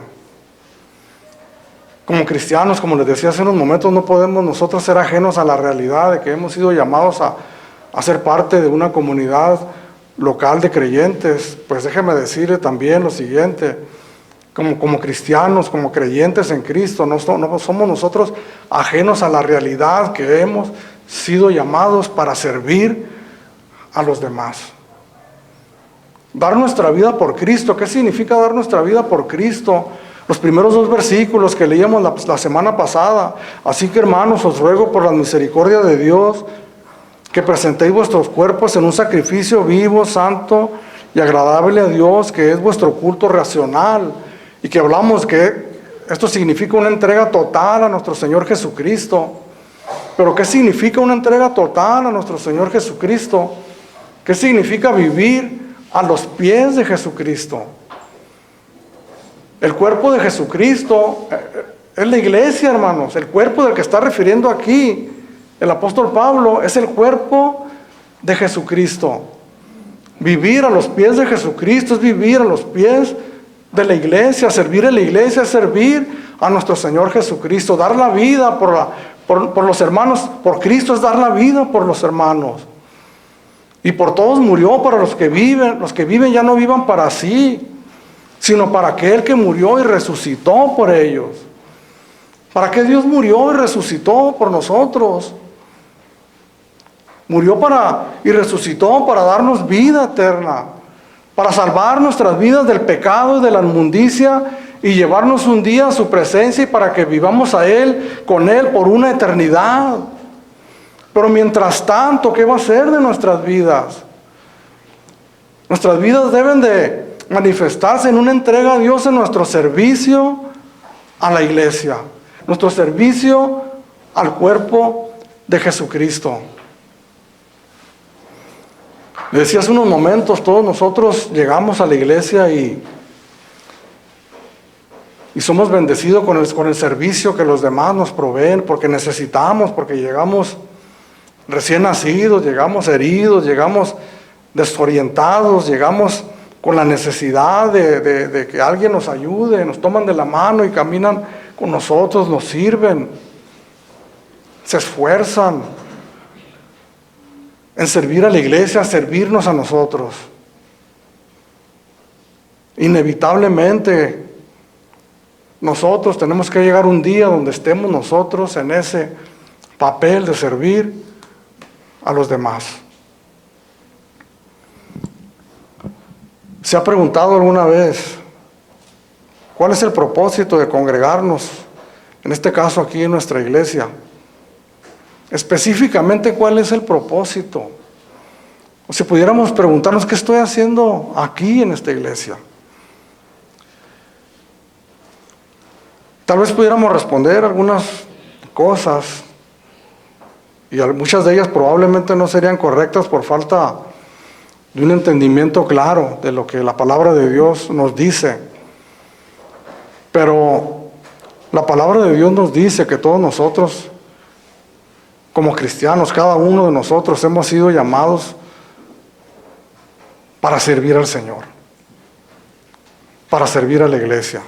Como cristianos, como les decía hace unos momentos, no podemos nosotros ser ajenos a la realidad de que hemos sido llamados a ser parte de una comunidad local de creyentes. Pues déjeme decirle también lo siguiente: como cristianos, como creyentes en Cristo, no somos nosotros ajenos a la realidad que hemos sido llamados para servir a los demás. Dar nuestra vida por Cristo. ¿Qué significa dar nuestra vida por Cristo? Los primeros 2 versículos que leíamos la semana pasada. Así que, hermanos, os ruego por la misericordia de Dios que presentéis vuestros cuerpos en un sacrificio vivo, santo y agradable a Dios, que es vuestro culto racional. Y que hablamos que esto significa una entrega total a nuestro Señor Jesucristo. Pero ¿qué significa una entrega total a nuestro Señor Jesucristo? ¿Qué significa vivir a los pies de Jesucristo? El cuerpo de Jesucristo es la iglesia, hermanos. El cuerpo del que está refiriendo aquí el apóstol Pablo es el cuerpo de Jesucristo. Vivir a los pies de Jesucristo es vivir a los pies de la iglesia. Servir en la iglesia es servir a nuestro Señor Jesucristo. Dar la vida por los hermanos, por Cristo es dar la vida por los hermanos. Y por todos murió, para los que viven ya no vivan para sí, sino para aquel que murió y resucitó por ellos. ¿Para qué Dios murió y resucitó por nosotros? Murió y resucitó para darnos vida eterna, para salvar nuestras vidas del pecado y de la inmundicia y llevarnos un día a su presencia y para que vivamos con Él por una eternidad. Pero mientras tanto, ¿qué va a ser de nuestras vidas? Nuestras vidas deben de manifestarse en una entrega a Dios en nuestro servicio a la iglesia, nuestro servicio al cuerpo de Jesucristo. Le decía hace unos momentos, todos nosotros llegamos a la iglesia y somos bendecidos con el servicio que los demás nos proveen, porque necesitamos, porque llegamos recién nacidos, llegamos heridos, llegamos desorientados, llegamos con la necesidad de que alguien nos ayude, nos toman de la mano y caminan con nosotros, nos sirven, se esfuerzan en servir a la iglesia, servirnos a nosotros. Inevitablemente nosotros tenemos que llegar un día donde estemos nosotros en ese papel de servir a los demás. ¿Se ha preguntado alguna vez cuál es el propósito de congregarnos, en este caso aquí en nuestra iglesia? Específicamente, ¿cuál es el propósito? O si pudiéramos preguntarnos, ¿qué estoy haciendo aquí en esta iglesia? Tal vez pudiéramos responder algunas cosas, y muchas de ellas probablemente no serían correctas por falta de un entendimiento claro de lo que la palabra de Dios nos dice. Pero la palabra de Dios nos dice que todos nosotros, como cristianos, cada uno de nosotros hemos sido llamados para servir al Señor, para servir a la iglesia.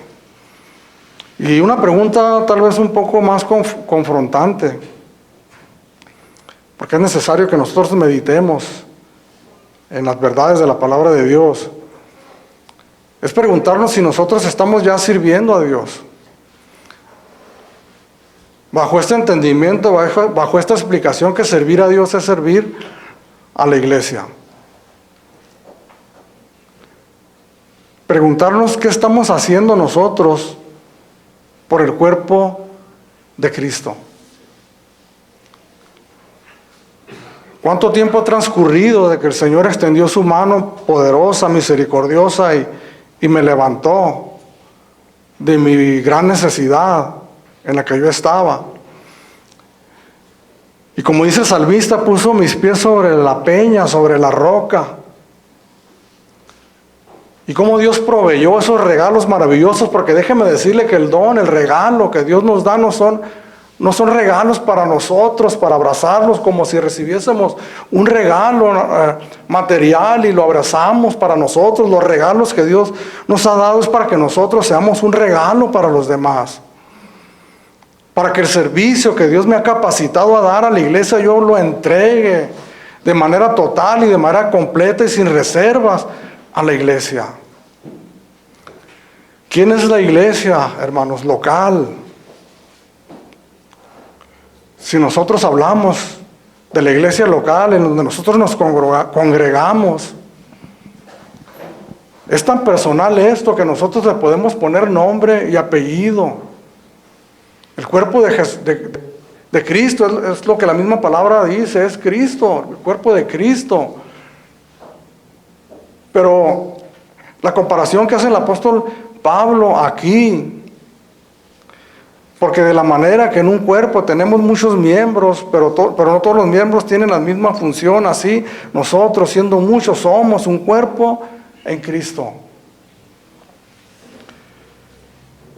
Y una pregunta tal vez un poco más confrontante, porque es necesario que nosotros meditemos en las verdades de la palabra de Dios, es preguntarnos si nosotros estamos ya sirviendo a Dios. Bajo este entendimiento, bajo esta explicación que servir a Dios es servir a la iglesia. Preguntarnos qué estamos haciendo nosotros por el cuerpo de Cristo. ¿Cuánto tiempo ha transcurrido de que el Señor extendió su mano poderosa, misericordiosa y me levantó de mi gran necesidad en la que yo estaba? Y como dice el salmista, puso mis pies sobre la peña, sobre la roca. Y cómo Dios proveyó esos regalos maravillosos, porque déjeme decirle que el don, el regalo que Dios nos da no son regalos para nosotros, para abrazarlos como si recibiésemos un regalo material y lo abrazamos para nosotros. Los regalos que Dios nos ha dado es para que nosotros seamos un regalo para los demás. Para que el servicio que Dios me ha capacitado a dar a la iglesia yo lo entregue de manera total y de manera completa y sin reservas a la iglesia. ¿Quién es la iglesia, hermanos? Local. Si nosotros hablamos de la iglesia local en donde nosotros nos congregamos, es tan personal esto que nosotros le podemos poner nombre y apellido. El cuerpo de Cristo es lo que la misma palabra dice, es Cristo, el cuerpo de Cristo. Pero la comparación que hace el apóstol Pablo aquí, porque de la manera que en un cuerpo tenemos muchos miembros, pero no todos los miembros tienen la misma función, así nosotros siendo muchos somos un cuerpo en Cristo.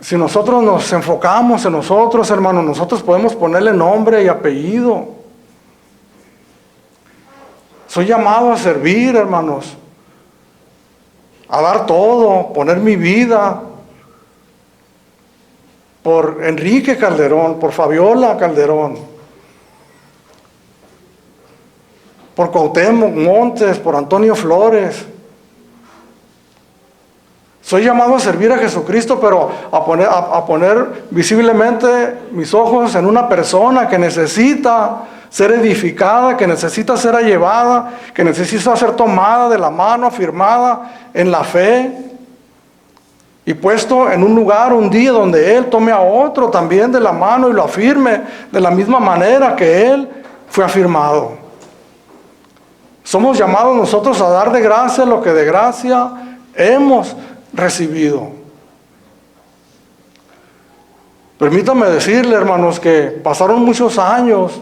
Si nosotros nos enfocamos en nosotros, hermanos, nosotros podemos ponerle nombre y apellido. Soy llamado a servir, hermanos, a dar todo, poner mi vida por Enrique Calderón, por Fabiola Calderón, por Cuauhtémoc Montes, por Antonio Flores. Soy llamado a servir a Jesucristo, pero a poner visiblemente mis ojos en una persona que necesita ser edificada, que necesita ser llevada, que necesita ser tomada de la mano, afirmada en la fe, y puesto en un lugar, un día donde Él tome a otro también de la mano y lo afirme de la misma manera que Él fue afirmado. Somos llamados nosotros a dar de gracia lo que de gracia hemos recibido. Permítame decirle, hermanos, que pasaron muchos años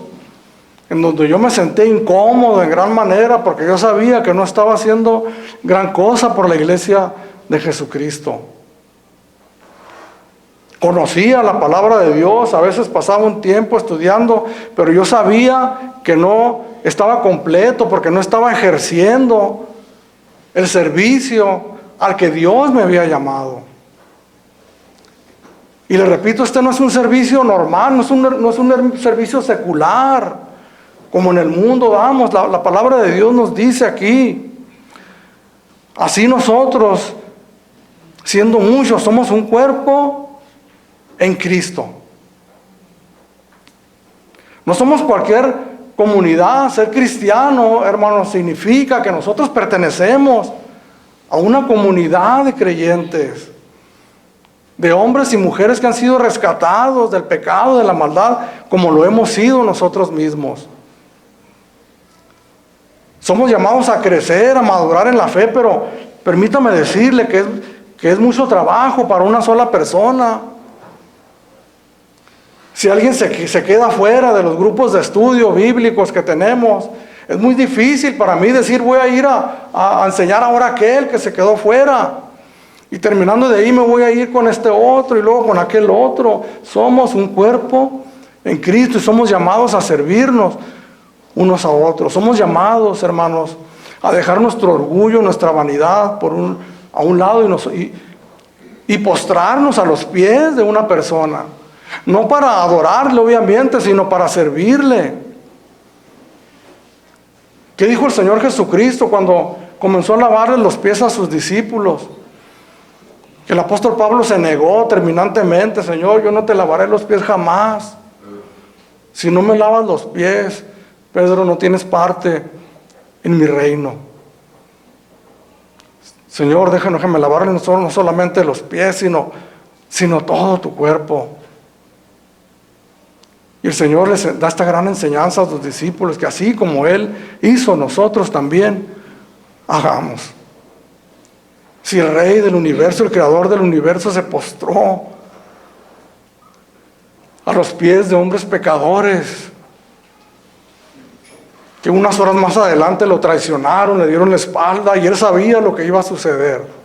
en donde yo me senté incómodo en gran manera porque yo sabía que no estaba haciendo gran cosa por la iglesia de Jesucristo. Conocía la palabra de Dios, a veces pasaba un tiempo estudiando, pero yo sabía que no estaba completo porque no estaba ejerciendo el servicio al que Dios me había llamado. Y le repito, este no es un servicio normal, no es un servicio secular, como en el mundo damos. La palabra de Dios nos dice aquí, así nosotros, siendo muchos, somos un cuerpo en Cristo. No somos cualquier comunidad. Ser cristiano, hermanos, significa que nosotros pertenecemos a una comunidad de creyentes, de hombres y mujeres que han sido rescatados del pecado, de la maldad, como lo hemos sido nosotros mismos. Somos llamados a crecer, a madurar en la fe, pero permítame decirle que es mucho trabajo para una sola persona. Si alguien se queda fuera de los grupos de estudio bíblicos que tenemos, es muy difícil para mí decir voy a ir a enseñar ahora a aquel que se quedó fuera. Y terminando de ahí me voy a ir con este otro y luego con aquel otro. Somos un cuerpo en Cristo y somos llamados a servirnos unos a otros. Somos llamados, hermanos, a dejar nuestro orgullo, nuestra vanidad a un lado y postrarnos a los pies de una persona. No para adorarle, obviamente, sino para servirle. ¿Qué dijo el Señor Jesucristo cuando comenzó a lavarle los pies a sus discípulos? Que el apóstol Pablo se negó terminantemente: Señor, yo no te lavaré los pies jamás. Si no me lavas los pies, Pedro, no tienes parte en mi reino. Señor, déjame lavarle no solamente los pies, sino todo tu cuerpo. Y el Señor les da esta gran enseñanza a sus discípulos, que así como Él hizo, nosotros también hagamos. Si el Rey del universo, el Creador del universo, se postró a los pies de hombres pecadores, que unas horas más adelante lo traicionaron, le dieron la espalda, y Él sabía lo que iba a suceder.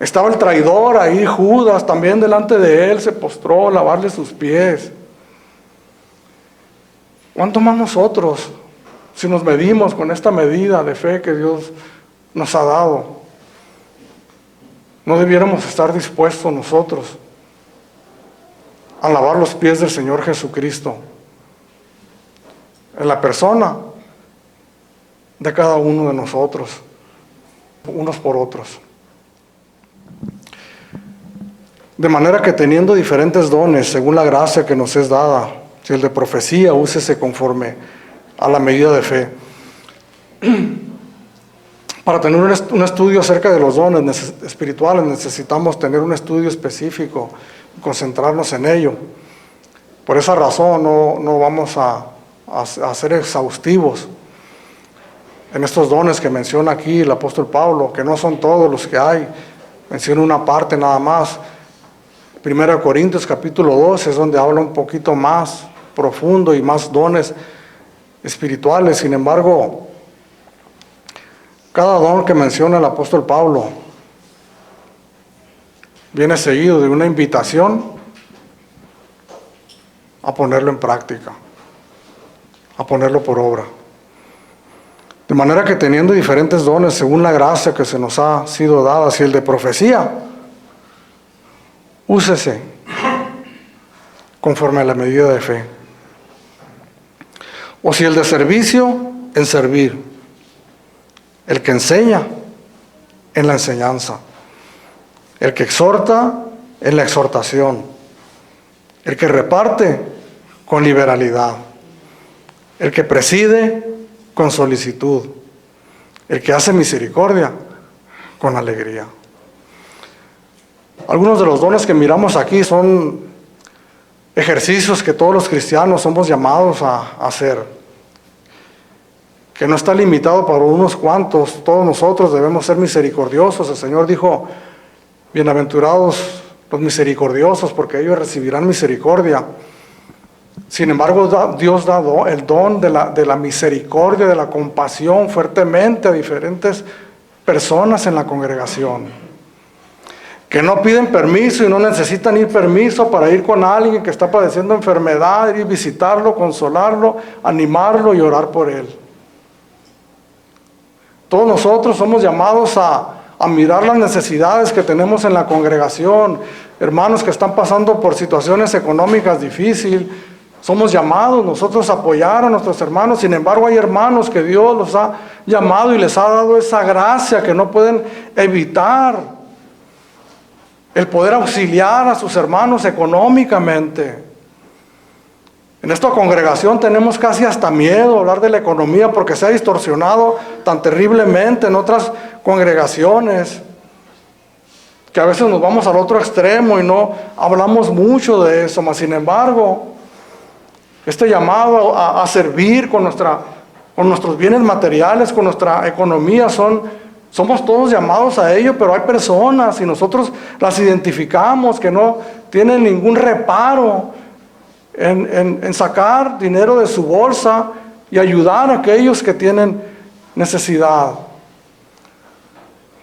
Estaba el traidor ahí, Judas, también delante de Él se postró a lavarle sus pies. ¿Cuánto más nosotros, si nos medimos con esta medida de fe que Dios nos ha dado, no debiéramos estar dispuestos nosotros a lavar los pies del Señor Jesucristo en la persona de cada uno de nosotros, unos por otros? De manera que teniendo diferentes dones según la gracia que nos es dada, si el de profecía, úsese conforme a la medida de fe. Para tener un estudio acerca de los dones espirituales necesitamos tener un estudio específico, concentrarnos en ello. Por esa razón no vamos a ser exhaustivos en estos dones que menciona aquí el apóstol Pablo, que no son todos los que hay, menciona una parte nada más. 1 Corintios capítulo 2 es donde habla un poquito más profundo y más dones espirituales. Sin embargo, cada don que menciona el apóstol Pablo viene seguido de una invitación a ponerlo en práctica, a ponerlo por obra. De manera que teniendo diferentes dones según la gracia que se nos ha sido dada, si el de profecía, úsese conforme a la medida de fe. O si el de servicio, en servir. El que enseña, en la enseñanza. El que exhorta, en la exhortación. El que reparte, con liberalidad. El que preside, con solicitud. El que hace misericordia, con alegría. Algunos de los dones que miramos aquí son ejercicios que todos los cristianos somos llamados a hacer, que no está limitado para unos cuantos. Todos nosotros debemos ser misericordiosos. El Señor dijo: bienaventurados los misericordiosos, porque ellos recibirán misericordia. Sin embargo, Dios da el don de la misericordia, de la compasión fuertemente a diferentes personas en la congregación, que no piden permiso y no necesitan ir permiso para ir con alguien que está padeciendo enfermedad, ir a visitarlo, consolarlo, animarlo y orar por él. Todos nosotros somos llamados a mirar las necesidades que tenemos en la congregación. Hermanos que están pasando por situaciones económicas difíciles, somos llamados nosotros a apoyar a nuestros hermanos. Sin embargo, hay hermanos que Dios los ha llamado y les ha dado esa gracia que no pueden evitar, el poder auxiliar a sus hermanos económicamente. En esta congregación tenemos casi hasta miedo a hablar de la economía, porque se ha distorsionado tan terriblemente en otras congregaciones, que a veces nos vamos al otro extremo y no hablamos mucho de eso. Mas sin embargo, este llamado a servir con nuestros bienes materiales, con nuestra economía, somos todos llamados a ello. Pero hay personas, y nosotros las identificamos, que no tienen ningún reparo en sacar dinero de su bolsa y ayudar a aquellos que tienen necesidad.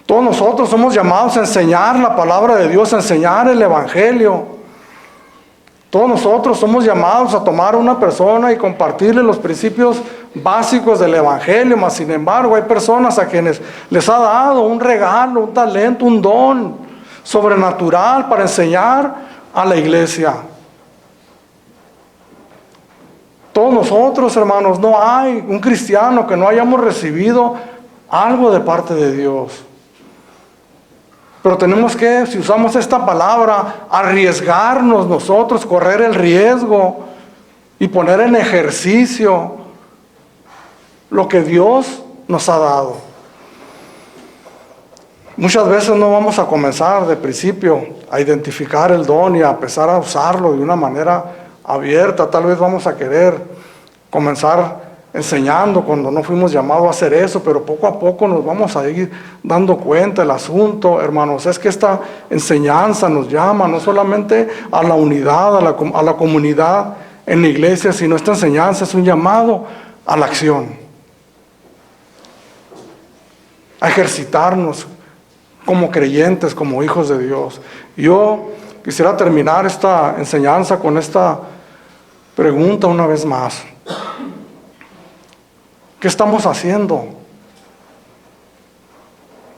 Todos nosotros somos llamados a enseñar la palabra de Dios, a enseñar el Evangelio. Todos nosotros somos llamados a tomar a una persona y compartirle los principios básicos del Evangelio. Mas sin embargo, hay personas a quienes les ha dado un regalo, un talento, un don sobrenatural para enseñar a la iglesia. Todos nosotros, hermanos, no hay un cristiano que no hayamos recibido algo de parte de Dios. Pero tenemos que, si usamos esta palabra, arriesgarnos nosotros, correr el riesgo y poner en ejercicio lo que Dios nos ha dado. Muchas veces no vamos a comenzar de principio a identificar el don y a empezar a usarlo de una manera abierta. Tal vez vamos a querer comenzar enseñando cuando no fuimos llamados a hacer eso, pero poco a poco nos vamos a ir dando cuenta. El asunto, hermanos, es que esta enseñanza nos llama no solamente a la unidad, a la comunidad en la iglesia, sino esta enseñanza es un llamado a la acción, a ejercitarnos como creyentes, como hijos de Dios. Yo quisiera terminar esta enseñanza con esta pregunta una vez más. ¿Qué estamos haciendo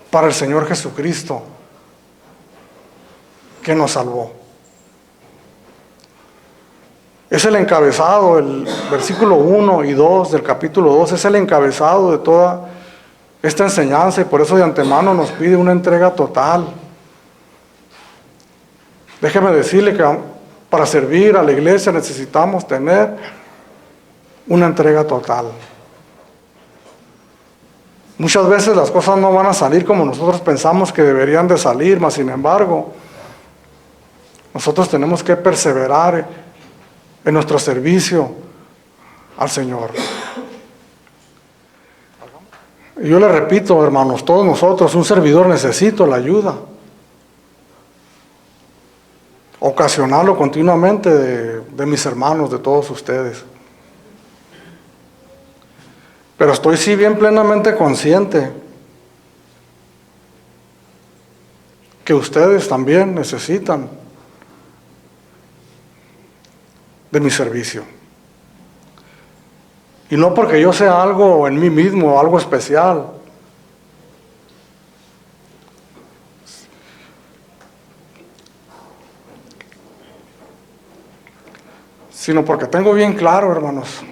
para el Señor Jesucristo que nos salvó? Es el encabezado, el versículo 1 y 2 del capítulo 2, es el encabezado de toda esta enseñanza, y por eso de antemano nos pide una entrega total. Déjeme decirle que para servir a la iglesia necesitamos tener una entrega total. Muchas veces las cosas no van a salir como nosotros pensamos que deberían de salir, mas sin embargo, nosotros tenemos que perseverar en nuestro servicio al Señor. Y yo le repito, hermanos, todos nosotros, un servidor, necesito la ayuda ocasional o continuamente de mis hermanos, de todos ustedes. Pero estoy sí bien plenamente consciente que ustedes también necesitan de mi servicio. Y no porque yo sea algo en mí mismo, algo especial. sino porque tengo bien claro, hermanos,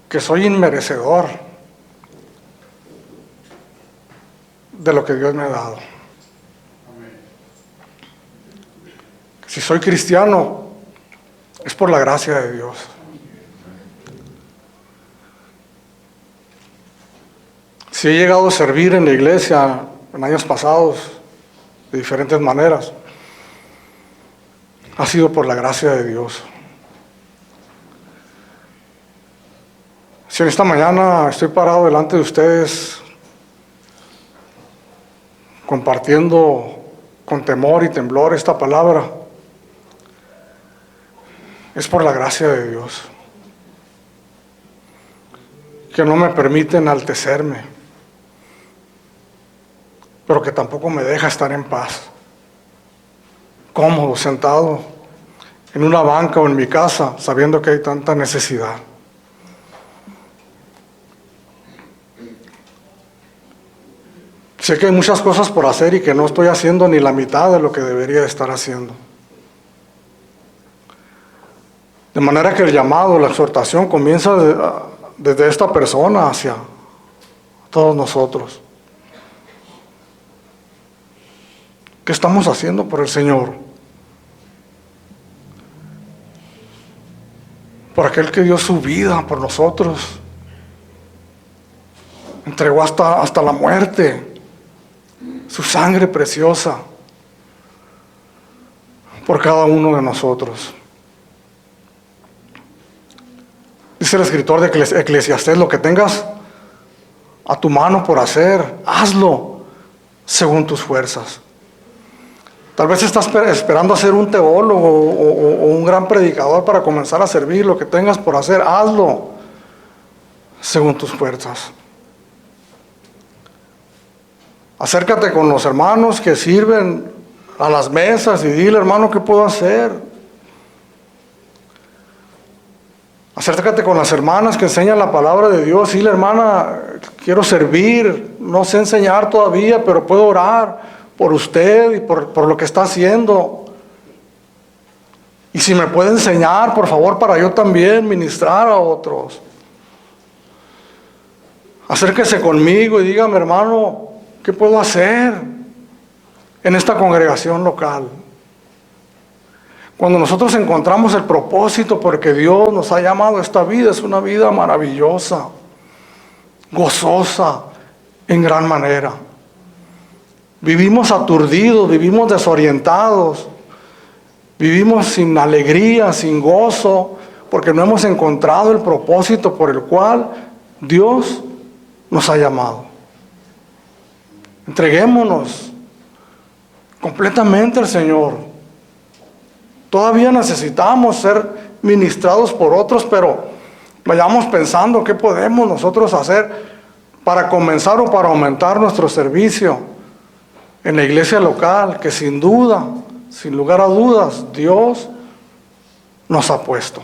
que soy inmerecedor de lo que Dios me ha dado. Si soy cristiano, es por la gracia de Dios. Si he llegado a servir en la iglesia en años pasados de diferentes maneras, ha sido por la gracia de Dios. Si en esta mañana estoy parado delante de ustedes compartiendo con temor y temblor esta palabra, es por la gracia de Dios, que no me permite enaltecerme, pero que tampoco me deja estar en paz, cómodo, sentado en una banca o en mi casa, sabiendo que hay tanta necesidad. Sé que hay muchas cosas por hacer y que no estoy haciendo ni la mitad de lo que debería estar haciendo. De manera que el llamado, la exhortación comienza desde esta persona hacia todos nosotros. ¿Qué estamos haciendo por el Señor? Por aquel que dio su vida por nosotros. Entregó hasta la muerte su sangre preciosa por cada uno de nosotros. Dice el escritor de Eclesiastés: lo que tengas a tu mano por hacer, hazlo según tus fuerzas. Tal vez estás esperando ser un teólogo o un gran predicador para comenzar a servir. Lo que tengas por hacer, hazlo según tus fuerzas. Acércate con los hermanos que sirven a las mesas y dile: hermano, ¿qué puedo hacer? Acércate con las hermanas que enseñan la palabra de Dios. Dile: hermana, quiero servir, no sé enseñar todavía, pero puedo orar por usted y por lo que está haciendo. Y si me puede enseñar, por favor, para yo también ministrar a otros. Acérquese conmigo y dígame: hermano, ¿qué puedo hacer en esta congregación local? Cuando nosotros encontramos el propósito porque Dios nos ha llamado a esta vida, es una vida maravillosa, gozosa en gran manera. Vivimos aturdidos, vivimos desorientados, vivimos sin alegría, sin gozo, porque no hemos encontrado el propósito por el cual Dios nos ha llamado. Entreguémonos completamente al Señor. Todavía necesitamos ser ministrados por otros, pero vayamos pensando qué podemos nosotros hacer para comenzar o para aumentar nuestro servicio en la iglesia local, que sin duda, sin lugar a dudas, Dios nos ha puesto.